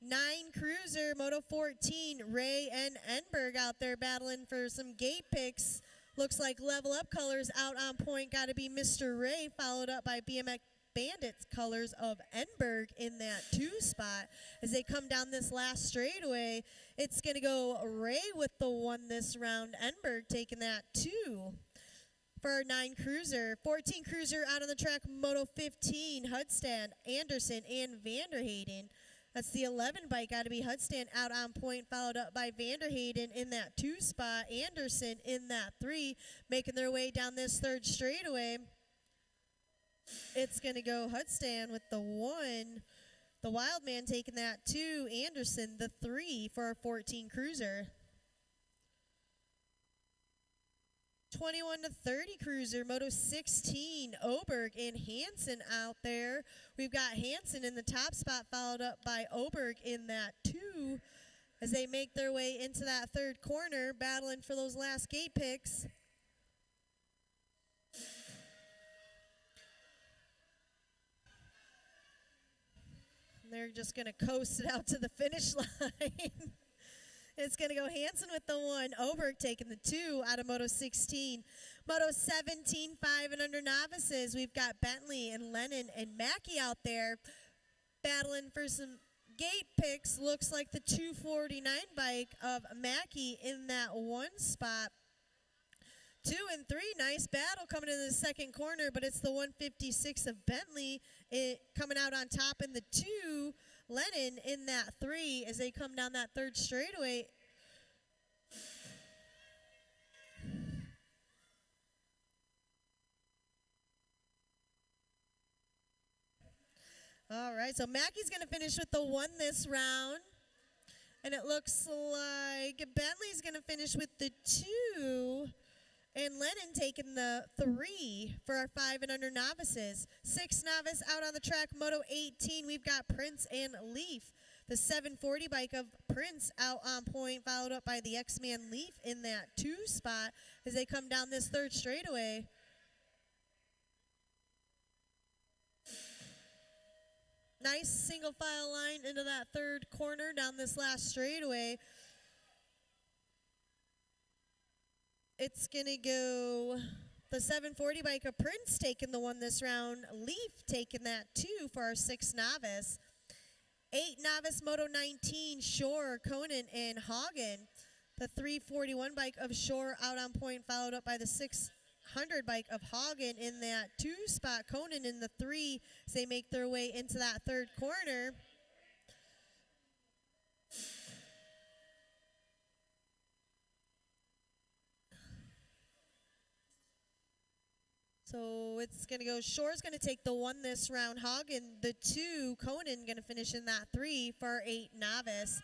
9 cruiser, Moto 14. Ray and Enberg out there battling for some gate picks. Looks like level up colors out on point. Got to be Mr. Ray, followed up by BMX Bandits colors of Enberg in that 2 spot. As they come down this last straightaway, it's going to go Ray with the 1 this round. Enberg taking that 2 for our 9 cruiser. 14 cruiser out on the track, Moto 15. Hudstand, Anderson, and Vanderhayden. That's the 11 bike, got to be Hudstand out on point, followed up by Vanderhayden in that 2 spot. Anderson in that 3, making their way down this third straightaway. It's going to go Hudstand with the 1. The Wild Man taking that 2. Anderson the 3 for our 14 cruiser. 21-30 cruiser, Moto 16, Oberg and Hansen out there. We've got Hansen in the top spot, followed up by Oberg in that 2. As they make their way into that third corner, battling for those last gate picks. They're just going to coast it out to the finish line. It's going to go Hansen with the 1. Oberg taking the 2 out of Moto 16. Moto 17, 5 and under novices. We've got Bentley and Lennon and Mackey out there battling for some gate picks. Looks like the 249 bike of Mackey in that 1 spot. 2 and 3, nice battle coming into the second corner, but it's the 156 of Bentley coming out on top in the 2. Lennon in that 3 as they come down that third straightaway. All right, so Mackey's going to finish with the 1 this round. And it looks like Bentley's going to finish with the 2. And Lennon taking the 3 for our 5 and under novices. 6 novice out on the track, Moto 18. We've got Prince and Leaf. The 740 bike of Prince out on point, followed up by the X-Man Leaf in that 2 spot as they come down this third straightaway. Nice single file line into that third corner down this last straightaway. It's going to go the 740 bike of Prince taking the 1 this round. Leaf taking that 2 for our 6 novice. 8 novice Moto 19, Shore, Conan, and Hagen. The 341 bike of Shore out on point, followed up by the 600 bike of Hagen in that 2 spot. Conan in the 3 as they make their way into that third corner. So it's going to go, Shore's going to take the 1 this round, Hagen the 2, Conan going to finish in that 3 for our 8 novice.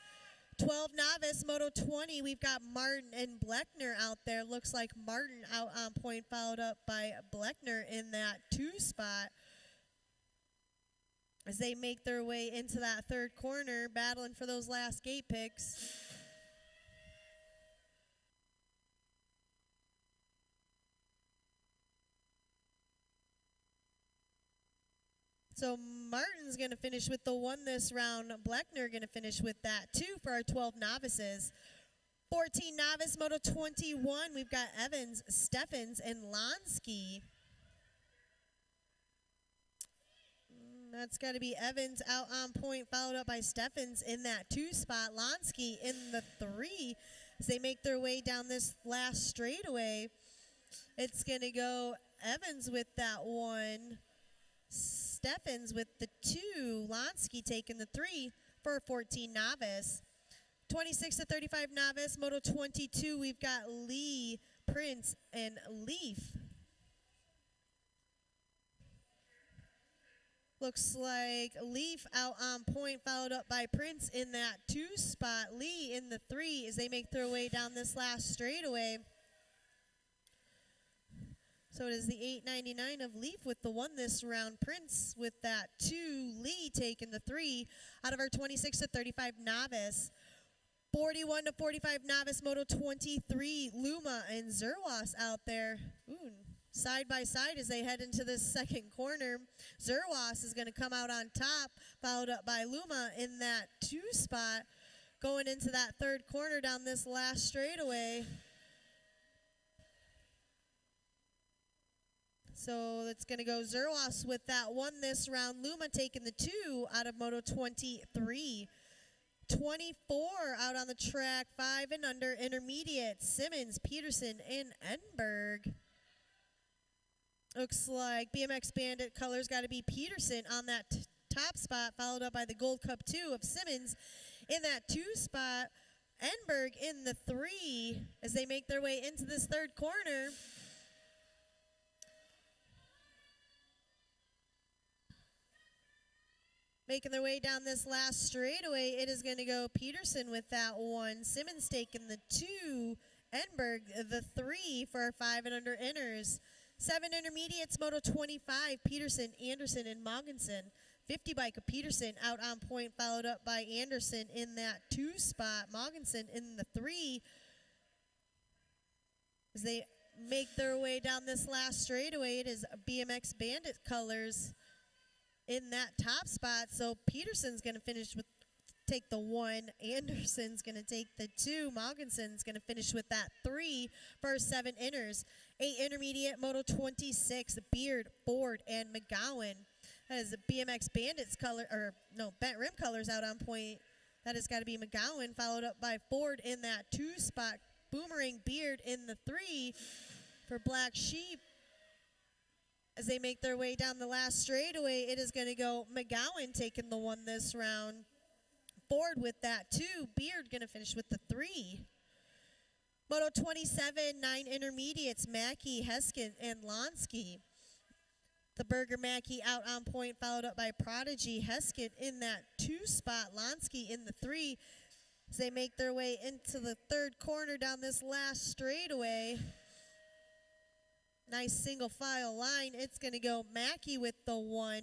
12 novice, Moto 20, we've got Martin and Bleckner out there. Looks like Martin out on point, followed up by Bleckner in that 2 spot. As they make their way into that third corner, battling for those last gate picks. So Martin's going to finish with the 1 this round. Bleckner going to finish with that 2 for our 12 novices. 14 novice, Moto 21. We've got Evans, Steffens, and Lonsky. That's got to be Evans out on point, followed up by Steffens in that 2 spot. Lonsky in the 3 as they make their way down this last straightaway. It's going to go Evans with that 1. Steffens with the 2, Lonsky taking the 3 for a 14 novice. 26 to 35 novice, Moto 22, we've got Lee, Prince, and Leaf. Looks like Leaf out on point, followed up by Prince in that 2 spot. Lee in the 3 as they make their way down this last straightaway. So it is the 899 of Leaf with the 1 this round. Prince with that 2. Lee taking the 3 out of our 26 to 35 novice. 41 to 45 novice, Moto 23. Luma and Zerwas out there. Ooh, side by side as they head into this second corner. Zerwas is going to come out on top, followed up by Luma in that 2 spot. Going into that third corner down this last straightaway. So it's going to go Zerwas with that 1 this round. Luma taking the 2 out of Moto 23. 24 out on the track, 5 and under intermediate. Simmons, Peterson, and Enberg. Looks like BMX Bandit colors got to be Peterson on that top spot, followed up by the Gold Cup 2 of Simmons in that 2 spot. Enberg in the 3 as they make their way into this third corner. Making their way down this last straightaway, it is going to go Peterson with that 1. Simmons taking the 2. Enberg the 3 for our 5 and under inners. 7 intermediates, Moto 25. Peterson, Anderson, and Mogensen. 50 bike of Peterson out on point, followed up by Anderson in that 2 spot. Mogensen in the 3 as they make their way down this last straightaway. It is BMX Bandit colors in that top spot. So Peterson's going to finish with take the 1. Anderson's going to take the 2. Moggenson's going to finish with that 3 for 7 inners. 8 intermediate, Moto 26, Beard, Ford, and McGowan. That is the BMX Bandits color, or no, Bent Rim colors out on point. That has got to be McGowan, followed up by Ford in that 2 spot. Boomerang Beard in the 3 for Black Sheep. As they make their way down the last straightaway, it is going to go McGowan taking the 1 this round. Ford with that 2. Beard going to finish with the 3. Moto 27, 9 intermediates, Mackey, Heskin, and Lonsky. The Berger Mackey out on point, followed up by Prodigy, Heskin in that 2 spot, Lonsky in the 3. As they make their way into the 3rd corner down this last straightaway. Nice single file line. It's going to go Mackey with the 1.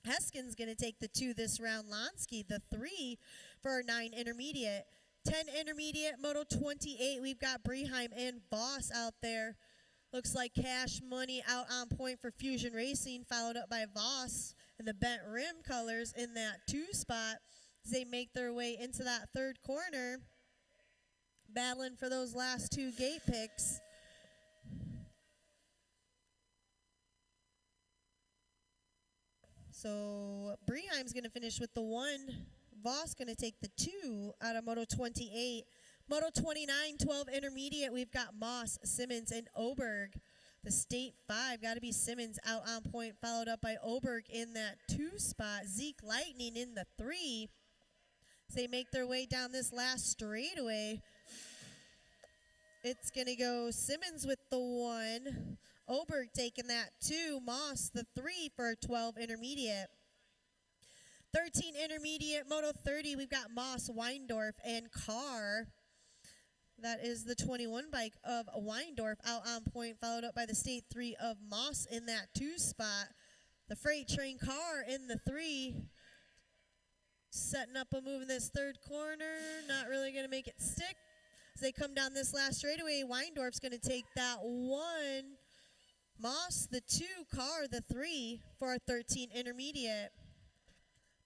Heskin's going to take the 2 this round. Lonsky the 3 for our 9 intermediate. 10 intermediate, Moto 28. We've got Breheim and Voss out there. Looks like Cash Money out on point for Fusion Racing, followed up by Voss and the Bent Rim colors in that 2 spot. As they make their way into that 3rd corner, battling for those last 2 gate picks. So Breheim's going to finish with the 1. Voss going to take the 2 out of Moto 28. Moto 29, 12 intermediate. We've got Moss, Simmons, and Oberg. The State 5, got to be Simmons out on point, followed up by Oberg in that 2 spot. Zeke Lightning in the 3. As they make their way down this last straightaway, it's going to go Simmons with the 1. Oberg taking that 2. Moss the 3 for 12 intermediate. 13 intermediate, Moto 30. We've got Moss, Weindorf, and Carr. That is the 21 bike of Weindorf out on point, followed up by the State 3 of Moss in that 2 spot. The Freight Train Carr in the 3. Setting up a move in this 3rd corner. Not really going to make it stick. As they come down this last straightaway, Weindorf's going to take that 1. Moss the 2, Carr the 3 for our 13 intermediate.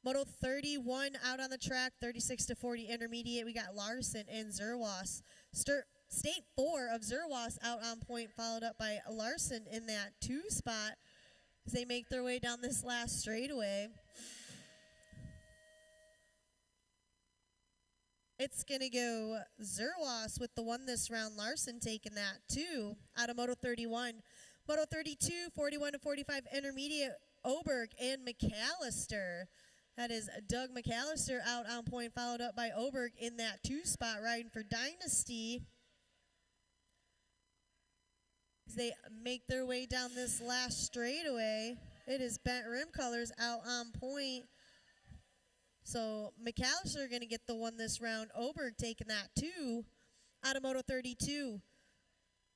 Moto 31 out on the track, 36 to 40 intermediate. We got Larson and Zerwas. State 4 of Zerwas out on point, followed up by Larson in that 2 spot as they make their way down this last straightaway. It's going to go Zerwas with the 1 this round. Larson taking that 2 out of Moto 31. Moto 32, 41 to 45 intermediate, Oberg and McAllister. That is Doug McAllister out on point, followed up by Oberg in that 2 spot, riding for Dynasty. As they make their way down this last straightaway, it is Bent Rim colors out on point. So McAllister going to get the 1 this round. Oberg taking that 2 out of Moto 32.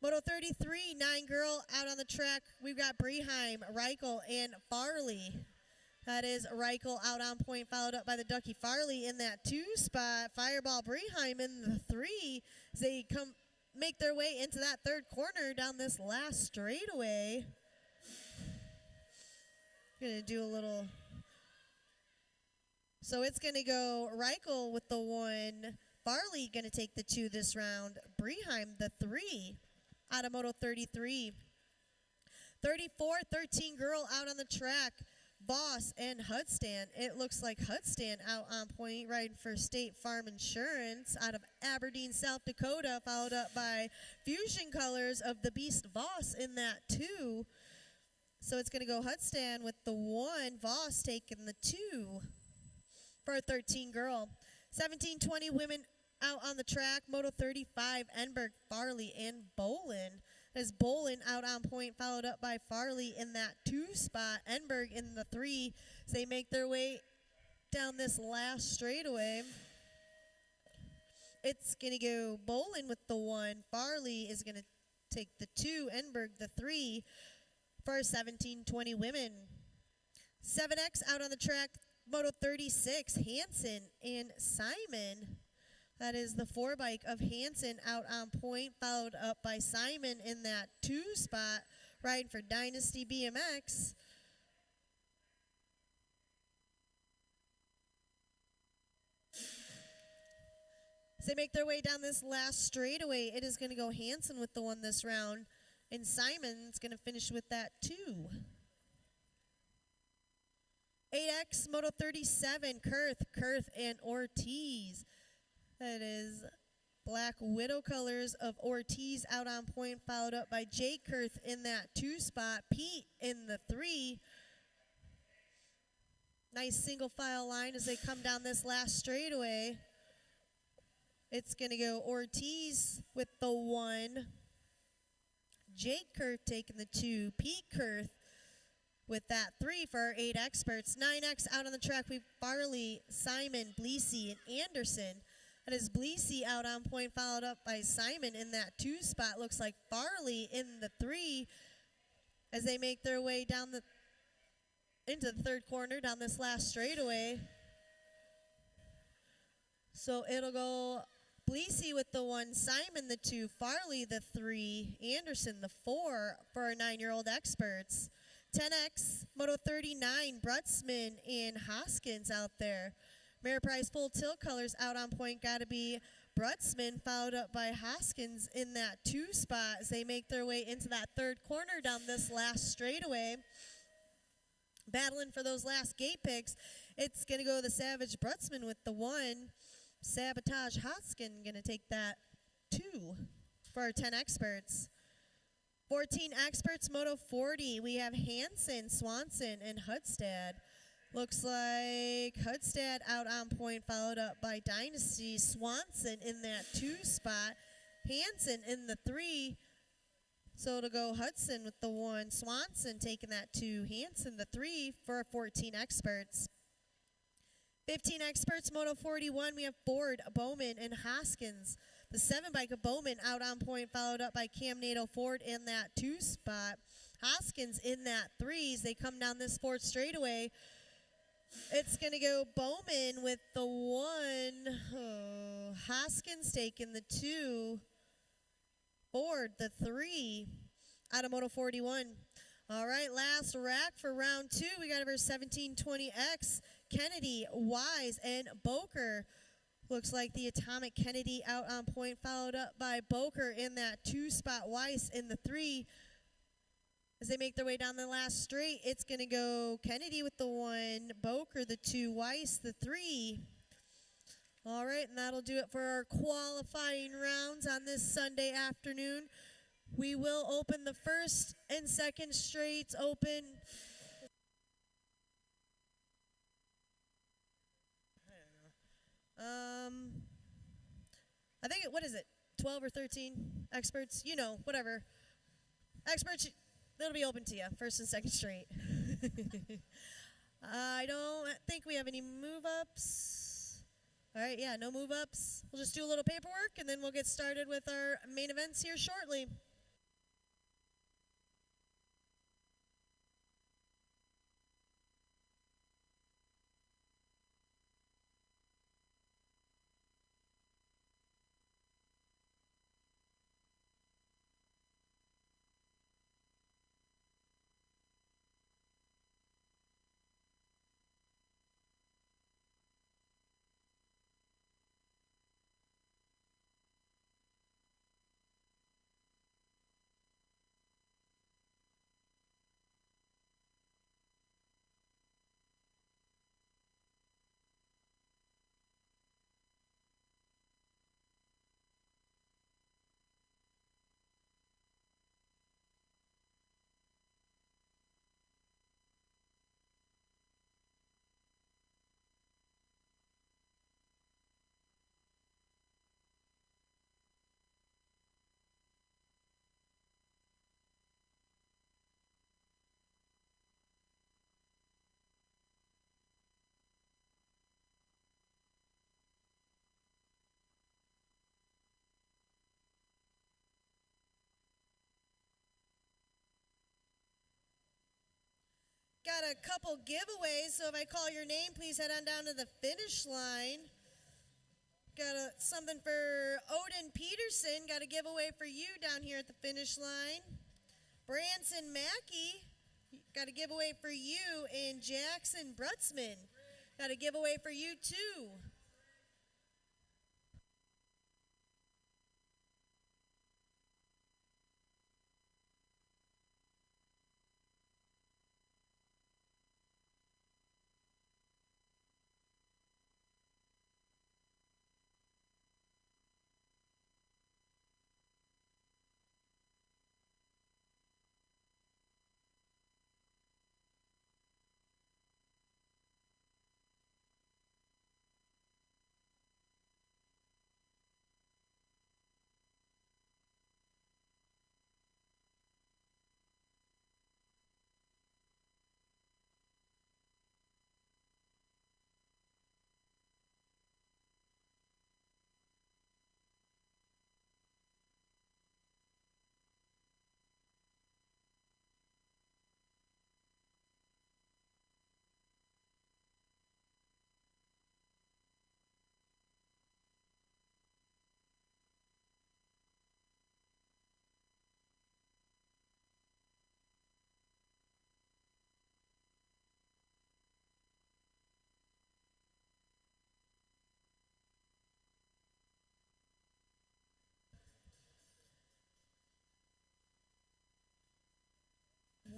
Moto 33, 9 girl out on the track. We've got Breheim, Reichel, and Farley. That is Reichel out on point, followed up by the Ducky Farley in that 2 spot. Fireball Breheim in the 3 as they make their way into that 3rd corner down this last straightaway. Going to do a little. So it's going to go Reichel with the 1. Farley going to take the 2 this round. Breheim the 3 out of Moto 33. 34, 13 girl out on the track. Voss and Hudstand. It looks like Hudstand out on point, riding for State Farm Insurance out of Aberdeen, South Dakota, followed up by Fusion colors of the Beast Voss in that 2. So it's going to go Hudstand with the 1. Voss taking the 2 for a 13 girl. 17-20 women out on the track. Moto 35, Enberg, Farley, and Bolin. As Bolin out on point, followed up by Farley in that 2 spot. Enberg in the 3 as they make their way down this last straightaway. It's going to go Bolin with the 1. Farley is going to take the 2. Enberg the 3 for 17-20 women. 7X out on the track. Moto 36, Hansen and Simon. That is the 4 bike of Hansen out on point, followed up by Simon in that 2 spot, riding for Dynasty BMX. As they make their way down this last straightaway, it is going to go Hansen with the one this round. And Simon's going to finish with that 2. 8X Moto 37, Kurth, and Ortiz. That is Black Widow colors of Ortiz out on point, followed up by Jake Kurth in that 2 spot. Pete in the 3. Nice single file line as they come down this last straightaway. It's going to go Ortiz with the 1. Jake Kurth taking the 2. Pete Kurth with that 3 for our 8 experts. 9X out on the track, we've Farley, Simon, Bleesey, and Anderson. That is Bleesey out on point, followed up by Simon in that 2 spot. Looks like Farley in the 3 as they make their way down into the 3rd corner down this last straightaway. So it'll go Bleesey with the 1, Simon the 2, Farley the 3, Anderson the 4 for our 9-year-old experts. 10X, Moto 39, Brutzman and Hoskins out there. Ameriprise full tilt colors out on point, got to be Brutzman, followed up by Hoskins in that 2 spot as they make their way into that 3rd corner down this last straightaway. Battling for those last gate picks, it's going to go the Savage Brutzman with the 1. Sabotage Hoskin going to take that 2 for our 10 experts. 14 experts, Moto 40. We have Hansen, Swanson, and Hudstad. Looks like Hudstad out on point, followed up by Dynasty. Swanson in that 2 spot. Hansen in the 3. So it'll go Hudson with the 1. Swanson taking that 2. Hansen the 3 for our 14 experts. 15 experts, Moto 41. We have Ford, Bowman, and Hoskins. The 7 bike of Bowman out on point, followed up by Cam Nato Ford in that 2 spot. Hoskins in that 3s. They come down this 4th straightaway. It's going to go Bowman with the 1. Oh, Hoskins taking the 2. Ford the 3 out of Moto 41. All right, last rack for round 2. We got our 1720X, Kennedy, Wise, and Boker. Looks like the Atomic Kennedy out on point, followed up by Boker in that 2 spot. Weiss in the 3. As they make their way down the last straight, it's going to go Kennedy with the 1, Boker the 2, Weiss the 3. All right, and that'll do it for our qualifying rounds on this Sunday afternoon. We will open the 1st and 2nd straights open. I think what is it? 12 or 13 experts? You know, whatever. Experts, it'll be open to you, 1st and 2nd straight. I don't think we have any move-ups. All right, yeah, no move-ups. We'll just do a little paperwork, and then we'll get started with our main events here shortly. Got a couple giveaways, so if I call your name, please head on down to the finish line. Got something for Odin Peterson. Got a giveaway for you down here at the finish line. Branson Mackey, got a giveaway for you. And Jackson Brutzman, got a giveaway for you too.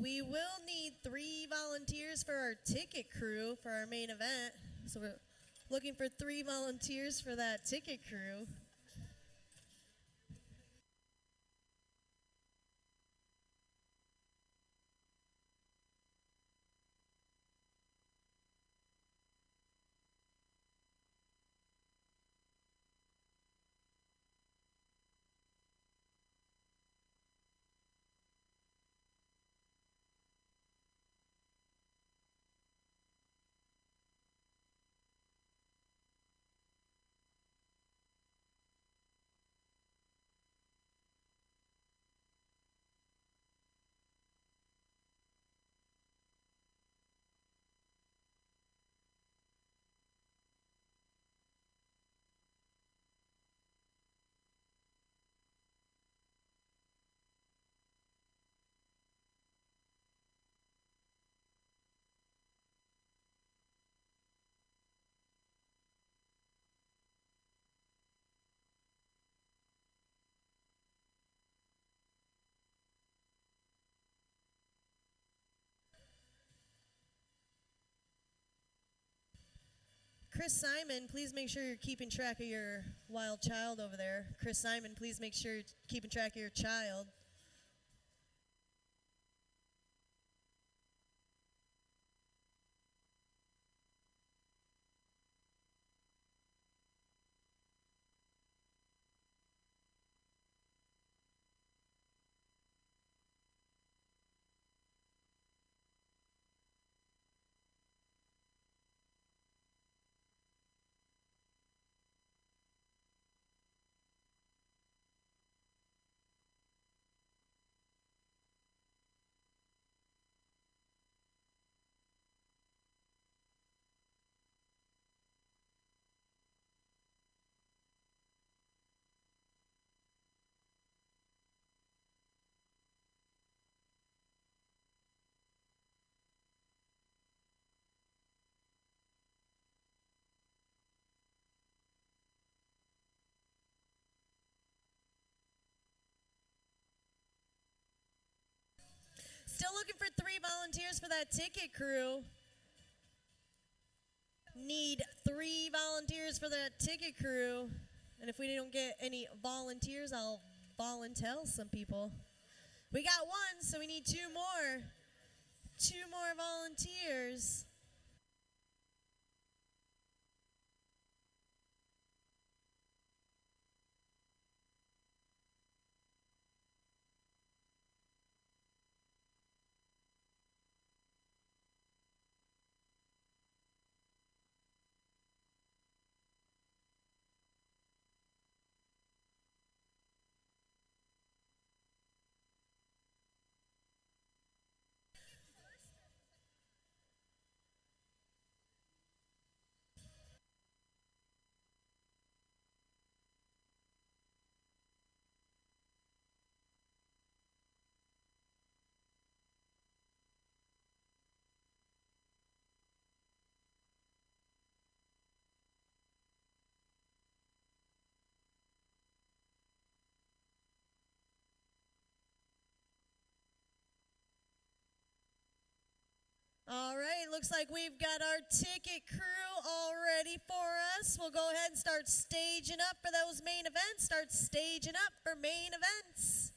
we will need 3 volunteers for our ticket crew for our main event. So we're looking for 3 volunteers for that ticket crew. Chris Simon, please make sure you're keeping track of your wild child over there. Chris Simon, please make sure you're keeping track of your child. Still looking for 3 volunteers for that ticket crew. Need 3 volunteers for that ticket crew. And if we don't get any volunteers, I'll volunteer some people. We got 1, so we need 2 more. 2 more volunteers. All right, looks like we've got our ticket crew all ready for us. We'll go ahead and start staging up for those main events. Start staging up for main events.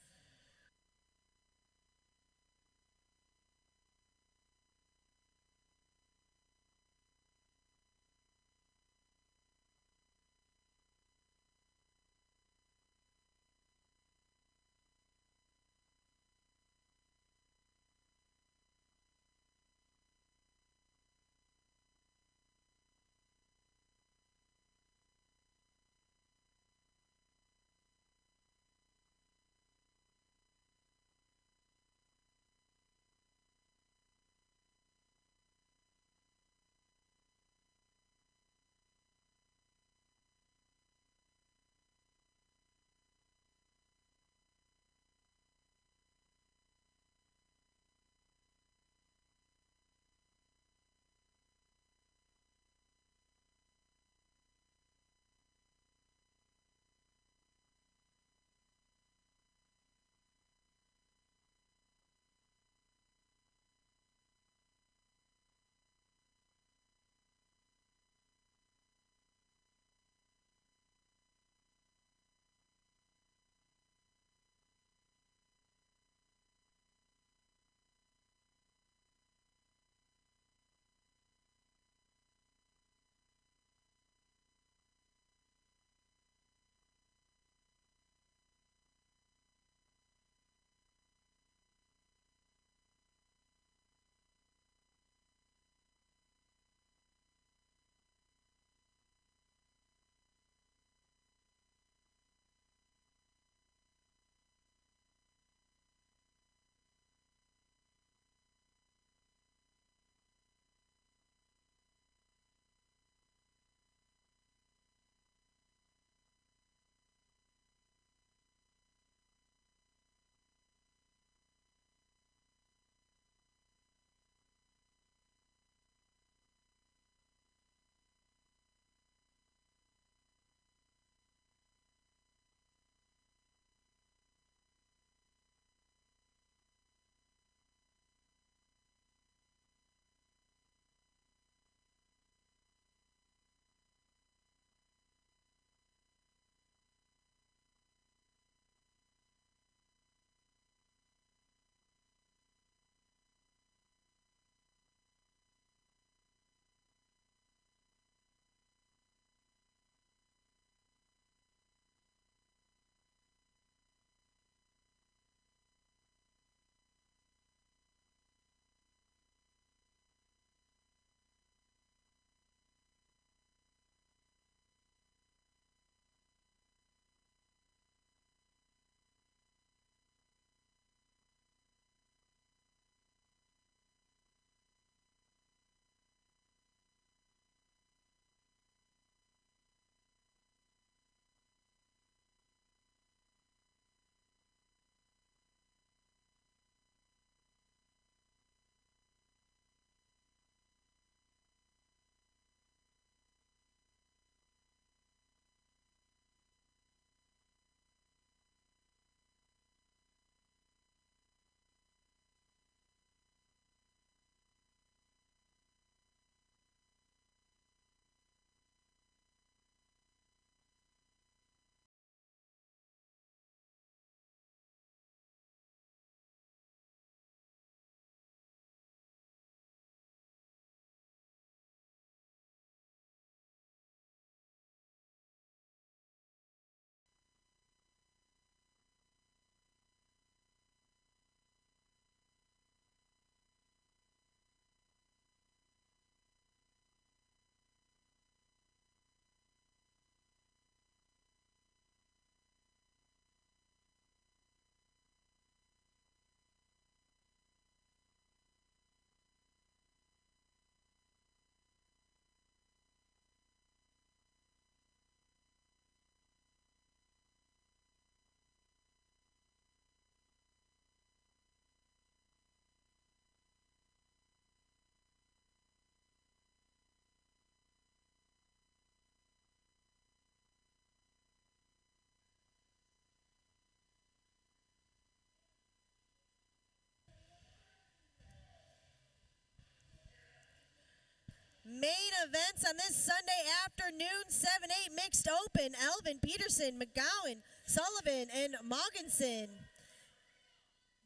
events on this Sunday afternoon, 7-8 mixed open. Elvin, Peterson, McGowan, Sullivan, and Moggensen.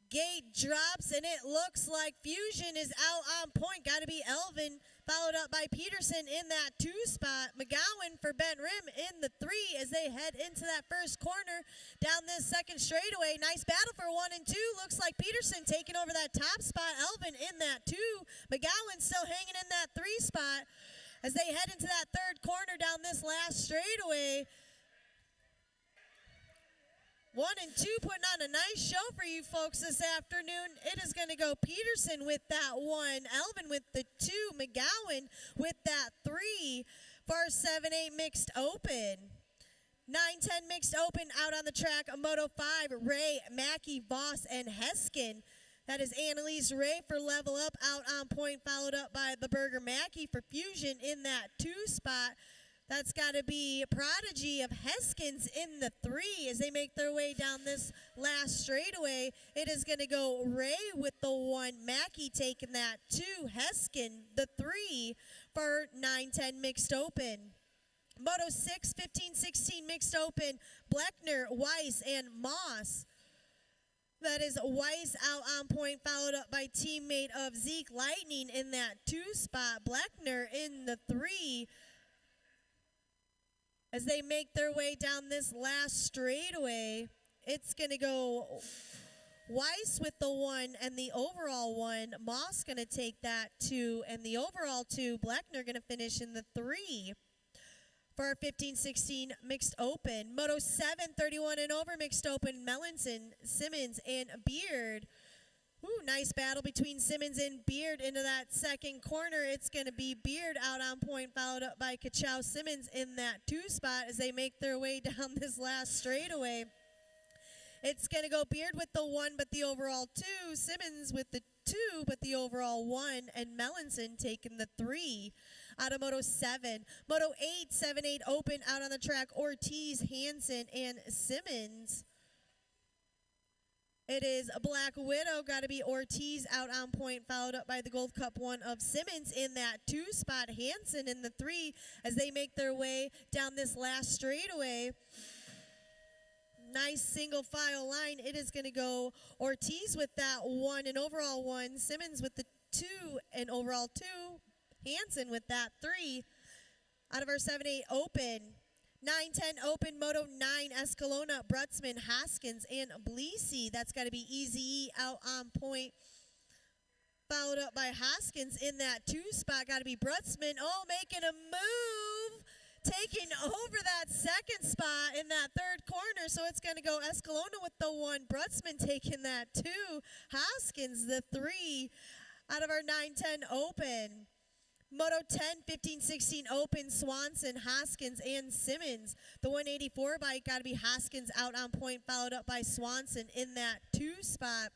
Gate drops, and it looks like Fusion is out on point. Got to be Elvin, followed up by Peterson in that 2 spot. McGowan for Ben Rim in the 3 as they head into that first corner down this second straightaway. Nice battle for 1 and 2. Looks like Peterson taking over that top spot. Elvin in that 2. McGowan still hanging in that 3 spot as they head into that third corner down this last straightaway. 1 and 2 putting on a nice show for you folks this afternoon. It is going to go Peterson with that 1, Elvin with the 2, McGowan with that 3 for our 7-8 mixed open. 9-10 mixed open out on the track. Moto 5, Ray, Mackey, Voss, and Heskin. That is Annalise Ray for Level Up out on point, followed up by the Burger Mackey for Fusion in that 2 spot. That's got to be Prodigy of Heskins in the 3 as they make their way down this last straightaway. It is going to go Ray with the 1, Mackey taking that 2, Heskin the 3 for 9-10 mixed open. Moto 6, 15-16 mixed open, Bleckner, Weiss, and Moss. That is Weiss out on point, followed up by teammate of Zeke Lightning in that 2 spot, Bleckner in the 3. As they make their way down this last straightaway, it's going to go Weiss with the 1 and the overall 1. Moss going to take that 2 and the overall 2. Bleckner going to finish in the 3 for our 15-16 mixed open. Moto 7, 31 and over mixed open. Mellinson, Simmons, and Beard. Ooh, nice battle between Simmons and Beard into that second corner. It's going to be Beard out on point, followed up by Kachow Simmons in that 2 spot as they make their way down this last straightaway. It's going to go Beard with the 1, but the overall 2. Simmons with the 2, but the overall 1. And Mellinson taking the 3 out of Moto 7. Moto 8, 7-8 open out on the track. Ortiz, Hansen, and Simmons. It is a Black Widow, got to be Ortiz out on point, followed up by the Gold Cup 1 of Simmons in that 2 spot. Hansen in the 3 as they make their way down this last straightaway. Nice single file line. It is going to go Ortiz with that 1 and overall 1. Simmons with the 2 and overall 2. Hansen with that 3 out of our 7-8 open. 9-10 open, Moto 9, Escalona, Brutzman, Hoskins, and Bleasy. That's got to be Easy out on point. Followed up by Hoskins in that 2 spot. Got to be Brutzman. Oh, making a move. Taking over that second spot in that third corner. So it's going to go Escalona with the 1. Brutzman taking that 2. Hoskins the 3 out of our 9-10 open. Moto 10, 15-16 open, Swanson, Hoskins, and Simmons. The 184 bike got to be Hoskins out on point, followed up by Swanson in that 2 spot.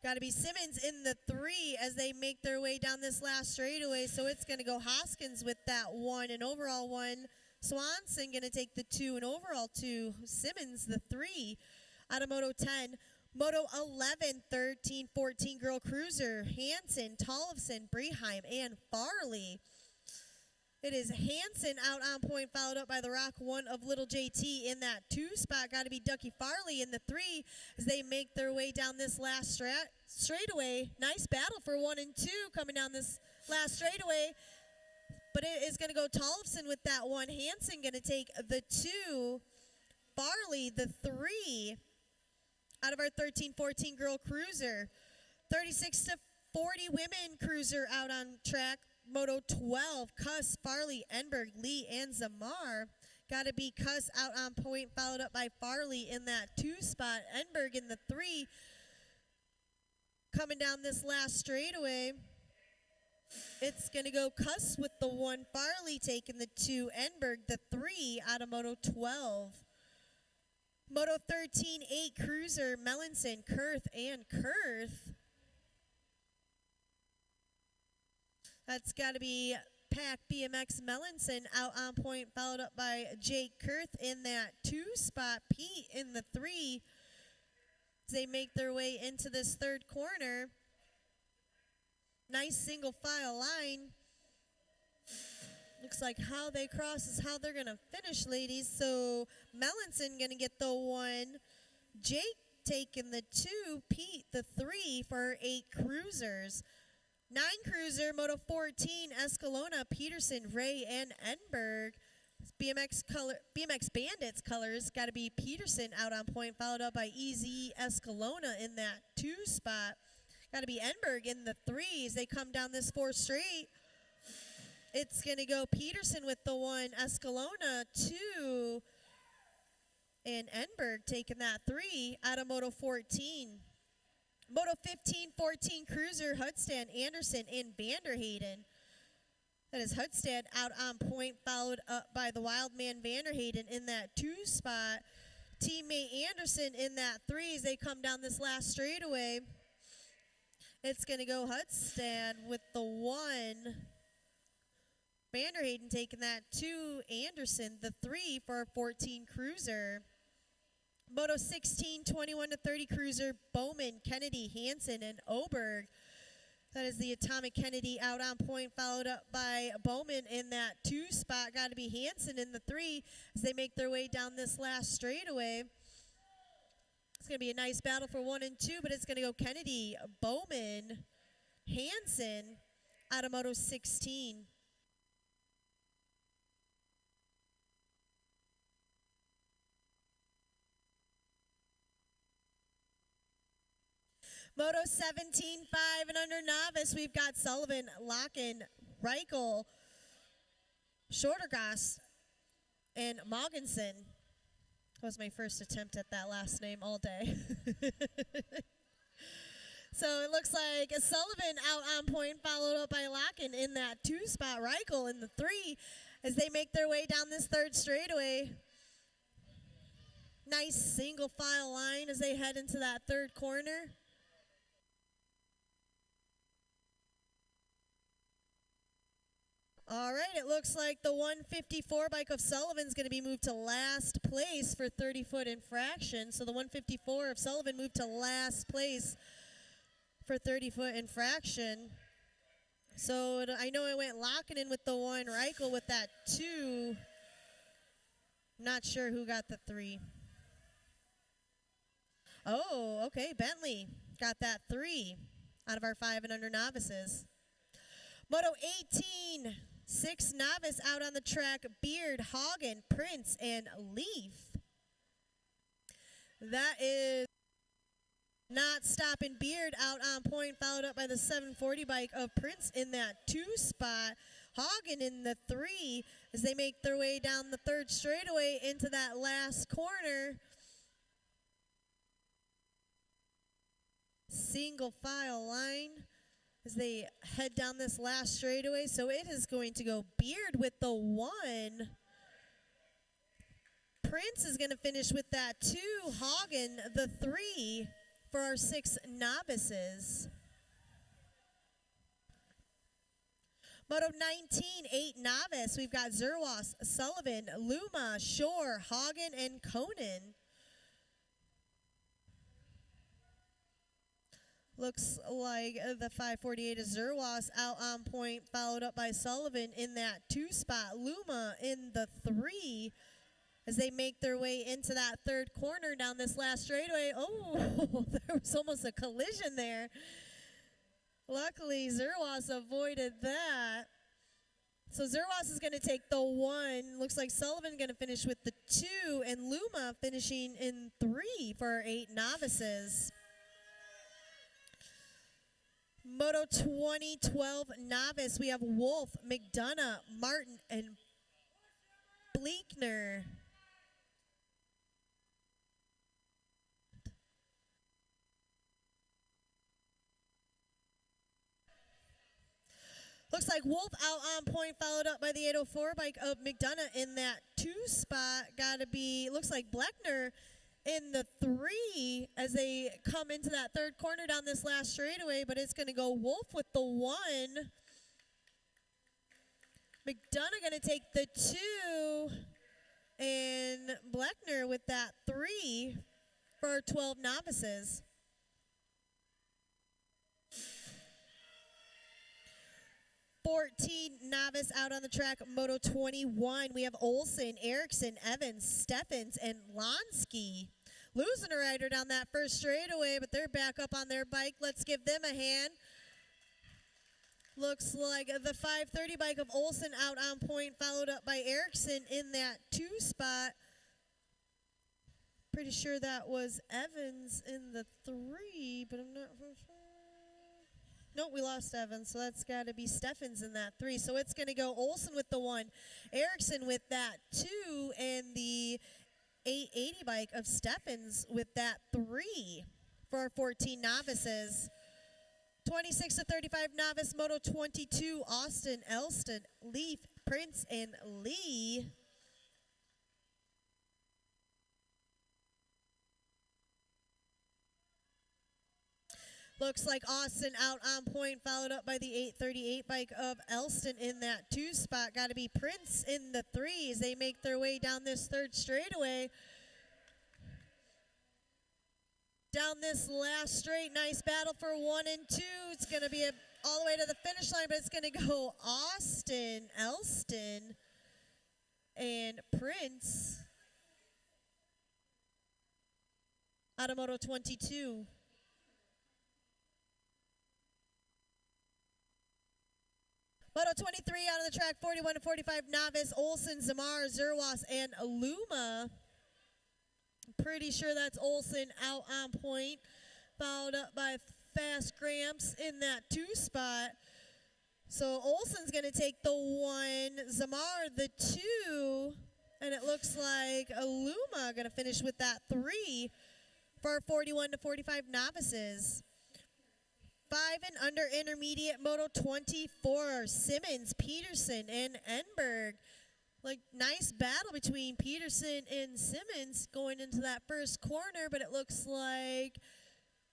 Got to be Simmons in the 3 as they make their way down this last straightaway. So it's going to go Hoskins with that 1 and overall 1. Swanson going to take the 2 and overall 2. Simmons the 3 out of Moto 10. Moto 11, 13, 14 Girl Cruiser, Hansen, Tollefson, Breheim, and Farley. It is Hansen out on point, followed up by the Rock 1 of Little JT in that 2 spot. Got to be Ducky Farley in the 3 as they make their way down this last straightaway. Nice battle for 1 and 2 coming down this last straightaway. But it is going to go Tollefson with that 1. Hansen going to take the 2. Farley the 3. Out of our 13-14 Girl Cruiser. 36-40 Women Cruiser out on track. Moto 12, Cuss, Farley, Enberg, Lee, and Zamar. Got to be Cuss out on point, followed up by Farley in that 2 spot. Enberg in the 3. Coming down this last straightaway, it's going to go Cuss with the 1. Farley taking the 2. Enberg the 3 out of Moto 12. Moto 13, 8 Cruiser, Mellinson, Kurth, and Kurth. That's got to be Pack BMX Mellinson out on point, followed up by Jake Kurth in that 2 spot. Pete in the 3. As they make their way into this third corner. Nice single file line. Looks like how they cross is how they're going to finish, ladies. So Melanson going to get the 1. Jake taking the 2. Pete the 3 for 8 cruisers. 9 cruiser, Moto 14, Escalona, Peterson, Ray, and Enberg. BMX Bandits colors got to be Peterson out on point, followed up by EZ Escalona in that 2 spot. Got to be Enberg in the 3s. They come down this 4 straight. It's going to go Peterson with the 1, Escalona 2, and Enberg taking that 3 out of Moto 14. Moto 15, 14 cruiser, Hudstad, Anderson, and Vanderhayden. That is Hudstad out on point, followed up by the Wildman Vanderhayden in that 2 spot. Teammate Anderson in that 3 as they come down this last straightaway. It's going to go Hudstad with the 1. Vanderhayden taking that 2. Anderson the 3 for a 14 cruiser. Moto 16, 21 to 30 cruiser, Bowman, Kennedy, Hansen, and Oberg. That is the Atomic Kennedy out on point, followed up by Bowman in that 2 spot. Got to be Hansen in the 3 as they make their way down this last straightaway. It's going to be a nice battle for 1 and 2, but it's going to go Kennedy, Bowman, Hansen out of Moto 16. Moto 17, 5 and under novice, we've got Sullivan, Locken, Reichel, Shortergoss, and Moggensen. That was my first attempt at that last name all day. So it looks like Sullivan out on point, followed up by Locken in that 2 spot, Reichel in the 3 as they make their way down this 3rd straightaway. Nice single file line as they head into that 3rd corner. All right, it looks like the 154 bike of Sullivan's going to be moved to last place for 30-foot infraction. So the 154 of Sullivan moved to last place for 30-foot infraction. So I know I went locking in with the 1, Reichel with that 2. Not sure who got the 3. Oh, okay, Bentley got that 3 out of our 5 and under novices. Moto 18. 6 novice out on the track, Beard, Hagen, Prince, and Leaf. That is not stopping Beard out on point, followed up by the 740 bike of Prince in that 2 spot. Hagen in the 3 as they make their way down the 3rd straightaway into that last corner. Single file line as they head down this last straightaway. So it is going to go Beard with the 1. Prince is going to finish with that 2. Hagen the 3 for our 6 novices. Moto 19, 8 novice. We've got Zerwas, Sullivan, Luma, Shore, Hagen, and Conan. Looks like the 548 is Zerwas out on point, followed up by Sullivan in that 2 spot. Luma in the 3 as they make their way into that 3rd corner down this last straightaway. Oh, there was almost a collision there. Luckily, Zerwas avoided that. So Zerwas is going to take the 1. Looks like Sullivan going to finish with the 2, and Luma finishing in 3 for our 8 novices. Moto 2012 novice, we have Wolf, McDonough, Martin, and Bleekner. Looks like Wolf out on point, followed up by the 804 bike of McDonough in that 2 spot. Gotta be, looks like Bleckner in the 3 as they come into that 3rd corner down this last straightaway, but it's going to go Wolf with the 1. McDonough going to take the 2, and Bleckner with that 3 for 12 novices. 14 novice out on the track, Moto 21, we have Olson, Erickson, Evans, Steffens, and Lonsky. Losing a rider down that first straightaway, but they're back up on their bike. Let's give them a hand. Looks like the 530 bike of Olson out on point, followed up by Erickson in that 2 spot. Pretty sure that was Evans in the 3, but I'm not for sure. Nope, we lost Evans, so that's got to be Steffens in that 3. So it's going to go Olson with the 1, Erickson with that 2, and the 880 bike of Steffens with that 3 for our 14 novices. 26 to 35 novice, Moto 22, Austin, Elston, Leaf, Prince, and Lee. Looks like Austin out on point, followed up by the 838 bike of Elston in that 2 spot. Got to be Prince in the 3 as they make their way down this third straightaway. Down this last straight, nice battle for 1 and 2. It's going to be all the way to the finish line, but it's going to go Austin, Elston, and Prince out of Moto 22. Moto 23 out of the track, 41 to 45 novice, Olson, Zamar, Zerwas, and Aluma. Pretty sure that's Olson out on point, followed up by Fast Gramps in that 2 spot. So Olson's going to take the 1, Zamar the 2, and it looks like Aluma going to finish with that 3 for 41 to 45 novices. 5 and under intermediate, Moto 24, Simmons, Peterson, and Enberg. Like, nice battle between Peterson and Simmons going into that first corner, but it looks like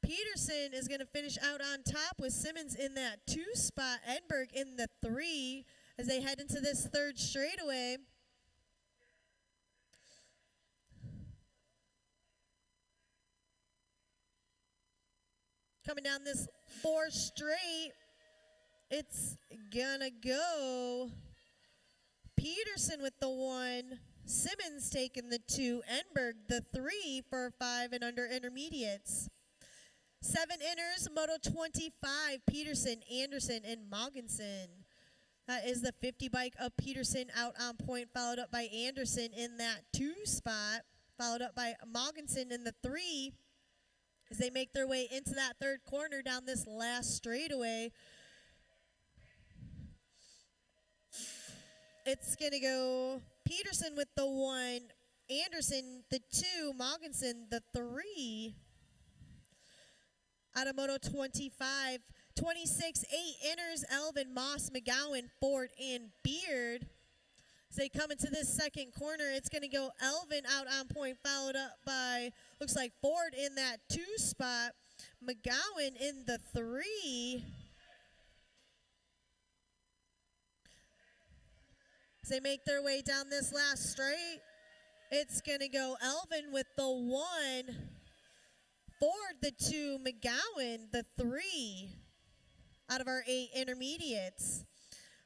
Peterson is going to finish out on top with Simmons in that 2 spot, Enberg in the 3 as they head into this third straightaway. Coming down this 4 straight, it's gonna go Peterson with the 1, Simmons taking the 2, Enberg the 3 for 5 and under intermediates. 7 inners, Moto 25, Peterson, Anderson, and Moggensen. That is the 50 bike of Peterson out on point, followed up by Anderson in that 2 spot, followed up by Moggensen in the 3. As they make their way into that third corner down this last straightaway. It's going to go Peterson with the 1, Anderson the 2, Moggensen the 3. Out of Moto 25, 26, 8 inners, Elvin, Moss, McGowan, Ford, and Beard. As they come into this second corner, it's going to go Elvin out on point, followed up by, looks like Ford in that 2 spot, McGowan in the 3. As they make their way down this last straight, it's going to go Elvin with the 1, Ford the 2, McGowan the 3 out of our 8 intermediates.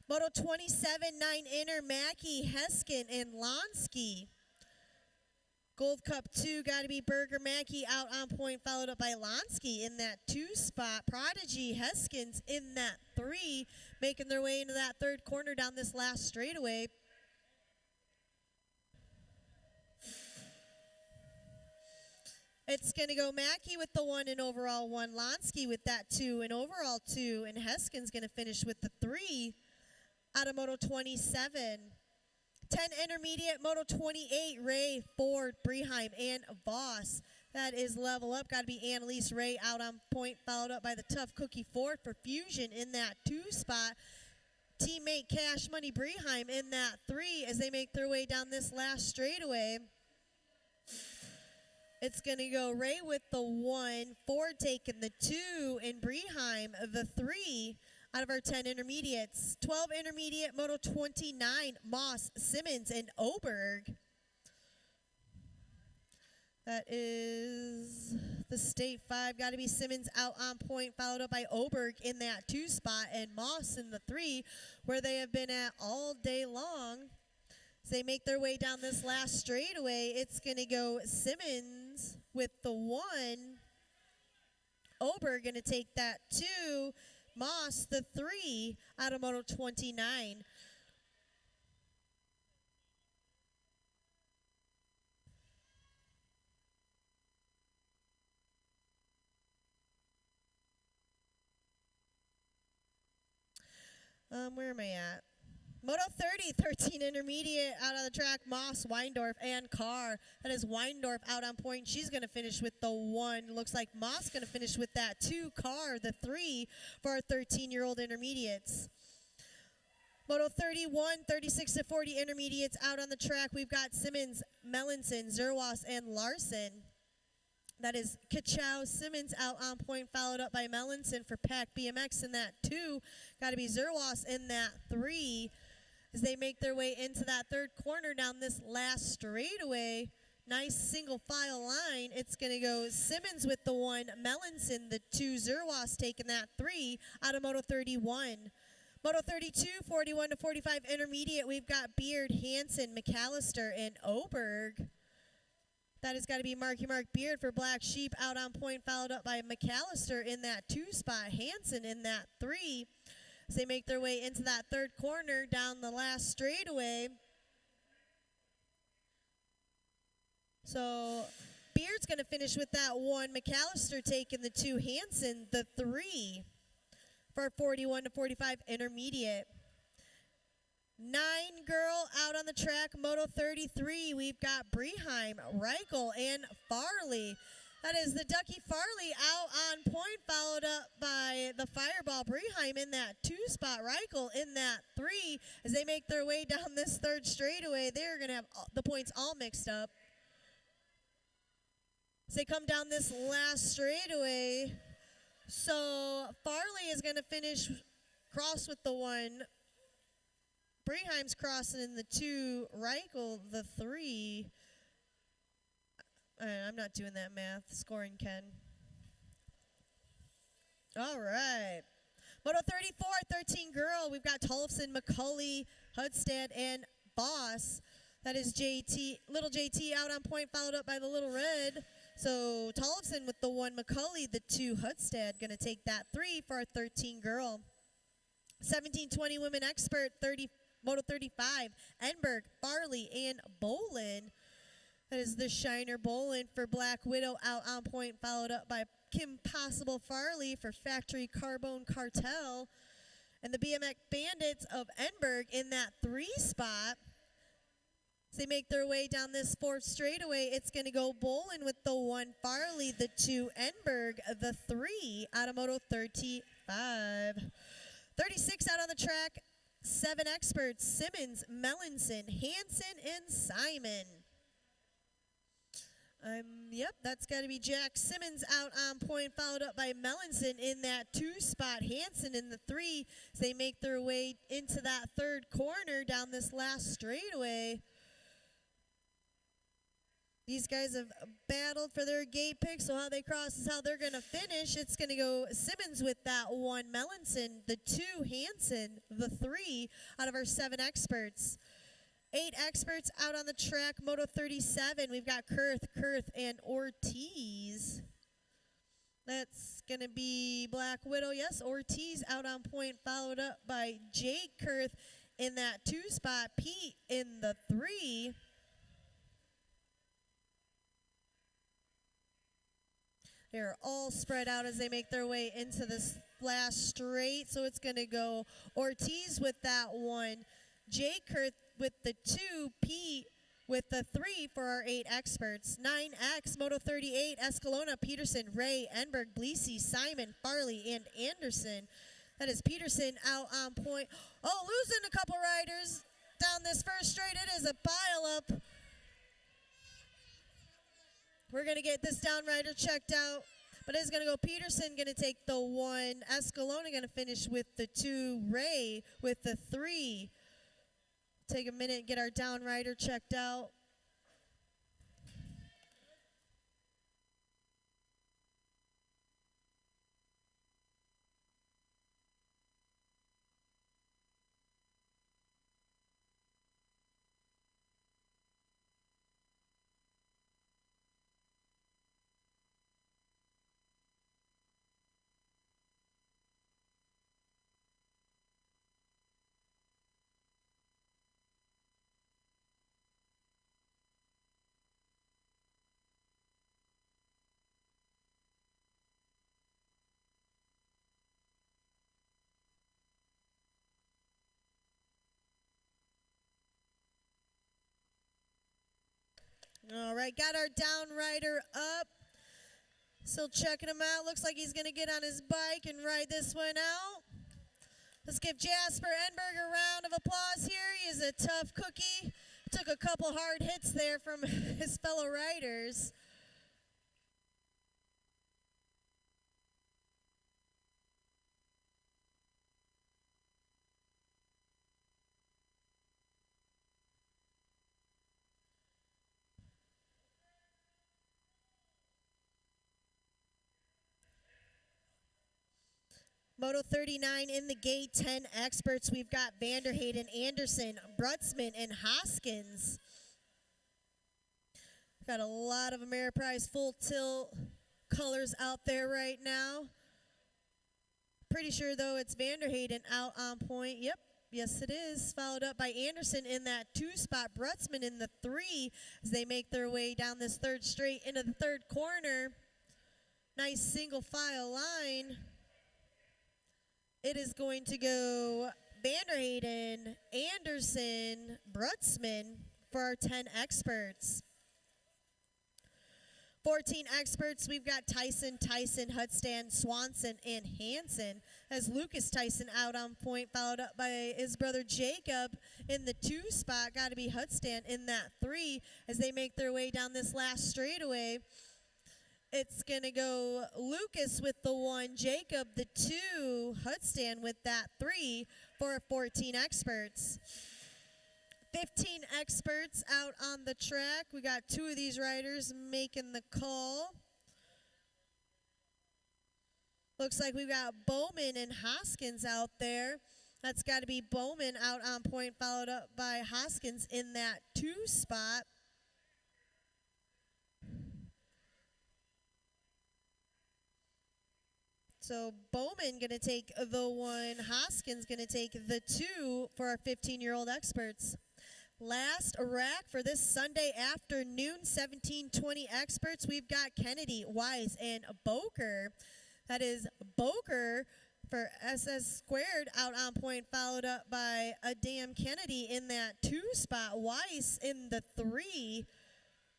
Moto 27, 9 inner, Mackey, Heskin, and Lonsky. Gold Cup 2, got to be Berger, Mackey out on point, followed up by Lonsky in that 2 spot. Prodigy, Heskins in that 3, making their way into that third corner down this last straightaway. It's going to go Mackey with the 1 and overall 1, Lonsky with that 2 and overall 2, and Heskin's going to finish with the 3. Out of Moto 27, 10 intermediate, Moto 28, Ray, Ford, Breheim, and Voss. That is level up. Got to be Annalise Ray out on point, followed up by the tough Cookie Ford for Fusion in that 2 spot. Teammate Cash Money Breheim in that 3 as they make their way down this last straightaway. It's going to go Ray with the 1, Ford taking the 2, and Breheim the 3. Out of our 10 intermediates, 12 intermediate, Moto 29, Moss, Simmons, and Oberg. That is The state 5 got to be Simmons out on point, followed up by Oberg in that 2 spot, and Moss in the 3, where they have been at all day long. As they make their way down this last straightaway, it's going to go Simmons with the 1. Oberg going to take that 2. Moss the 3 out of Moto 29. Where am I at? Moto 30, 13 intermediate out on the track, Moss, Weindorf, and Carr. That is Weindorf out on point. She's going to finish with the 1. Looks like Moss going to finish with that 2. Carr, the 3 for our 13-year-old intermediates. Moto 31, 36 to 40 intermediates out on the track. We've got Simmons, Mellinson, Zerwas, and Larson. That is Kachow, Simmons out on point, followed up by Mellinson for Pack BMX in that 2. Got to be Zerwas in that 3 as they make their way into that third corner down this last straightaway. Nice single file line. It's going to go Simmons with the 1, Mellinson the 2, Zerwas taking that 3 out of Moto 31. Moto 32, 41 to 45 intermediate. We've got Beard, Hansen, McAllister, and Oberg. That has got to be Marky Mark Beard for Black Sheep out on point, followed up by McAllister in that 2 spot, Hansen in that 3. As they make their way into that third corner down the last straightaway. So Beard's going to finish with that 1, McAllister taking the 2, Hansen the 3 for 41 to 45 intermediate. 9 girl out on the track, Moto 33. We've got Breheim, Reichel, and Farley. That is the Ducky Farley out on point, followed up by the Fireball Breheim in that 2 spot, Reichel in that 3. As they make their way down this third straightaway, they're going to have the points all mixed up. As they come down this last straightaway, so Farley is going to finish cross with the 1. Breheim's crossing in the 2, Reichel the 3. I'm not doing that math. Scoring Ken. All right. Moto 34, 13 girl. We've got Tollefson, McCulley, Hudstad, and Boss. That is JT, little JT out on point, followed up by the little red. So Tollefson with the 1, McCulley the 2, Hudstad going to take that 3 for our 13 girl. 17-20 women expert, Moto 35, Enberg, Farley, and Bolin. That is the Shiner Bolin for Black Widow out on point, followed up by Kim Possible Farley for Factory Carbone Cartel. And the BMX Bandits of Enberg in that 3 spot. As they make their way down this 4th straightaway, it's going to go Bolin with the 1, Farley the 2, Enberg the 3 out of Moto 35. 36 out on the track, 7 experts, Simmons, Mellinson, Hansen, and Simon. Yep, that's got to be Jack Simmons out on point, followed up by Mellinson in that 2 spot, Hansen in the 3, as they make their way into that third corner down this last straightaway. These guys have battled for their gate pick, so how they cross is how they're going to finish. It's going to go Simmons with that 1, Mellinson, the 2, Hansen, the 3 out of our 7 experts. 8 experts out on the track, Moto 37. We've got Kurth, and Ortiz. That's going to be Black Widow. Yes, Ortiz out on point, followed up by Jake Kurth in that 2 spot, Pete in the 3. They're all spread out as they make their way into this last straight. So it's going to go Ortiz with that 1, Jake Kurth with the 2, Pete with the 3 for our 8 experts. 9X, Moto 38, Escalona, Peterson, Ray, Enberg, Bleasy, Simon, Farley, and Anderson. That is Peterson out on point. Oh, losing a couple riders down this first straight. It is a pile-up. We're going to get this down rider checked out. But it's going to go Peterson, going to take the 1. Escalona going to finish with the 2. Ray with the 3. Take a minute and get our down rider checked out. All right, got our down rider up. Still checking him out. Looks like he's going to get on his bike and ride this one out. Let's give Jasper Enberg a round of applause here. He is a tough cookie. Took a couple hard hits there from his fellow riders. Moto 39 in the gate, 10 experts. We've got Vanderheyden, Anderson, Brutzman, and Hoskins. Got a lot of Ameriprise full tilt colors out there right now. Pretty sure, though, it's Vanderheyden out on point. Yep, yes it is. Followed up by Anderson in that 2 spot. Brutzman in the 3 as they make their way down this third straight into the third corner. Nice single file line. It is going to go Vanderheyden, Anderson, Brutzman for our 10 experts. 14 experts, we've got Tyson, Hudstand, Swanson, and Hansen. As Lucas Tyson out on point, followed up by his brother Jacob in the 2 spot. Got to be Hudstand in that 3 as they make their way down this last straightaway. It's going to go Lucas with the 1, Jacob the 2, Hudstand with that 3 for 14 experts. 15 experts out on the track. We got 2 of these riders making the call. Looks like we've got Bowman and Hoskins out there. That's got to be Bowman out on point, followed up by Hoskins in that 2 spot. So Bowman going to take the 1, Hoskins going to take the 2 for our 15-year-old experts. Last rack for this Sunday afternoon, 1720 experts. We've got Kennedy, Wise, and Boker. That is Boker for SS squared out on point, followed up by Adam Kennedy in that 2 spot. Weiss in the 3.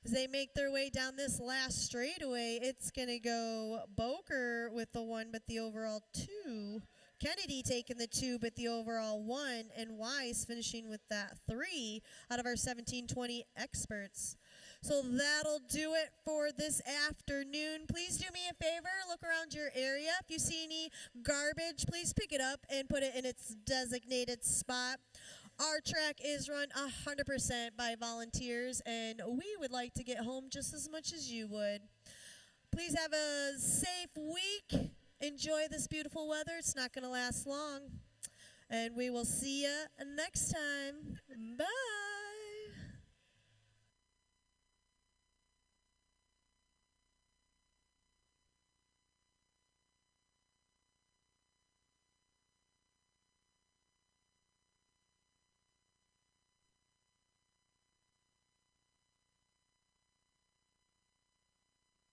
As they make their way down this last straightaway, it's going to go Boker with the 1, but the overall 2. Kennedy taking the 2, but the overall 1. And Weiss finishing with that 3 out of our 1720 experts. So that'll do it for this afternoon. Please do me a favor, look around your area. If you see any garbage, please pick it up and put it in its designated spot. Our track is run 100% by volunteers, and we would like to get home just as much as you would. Please have a safe week. Enjoy this beautiful weather. It's not going to last long. And we will see you next time. Bye.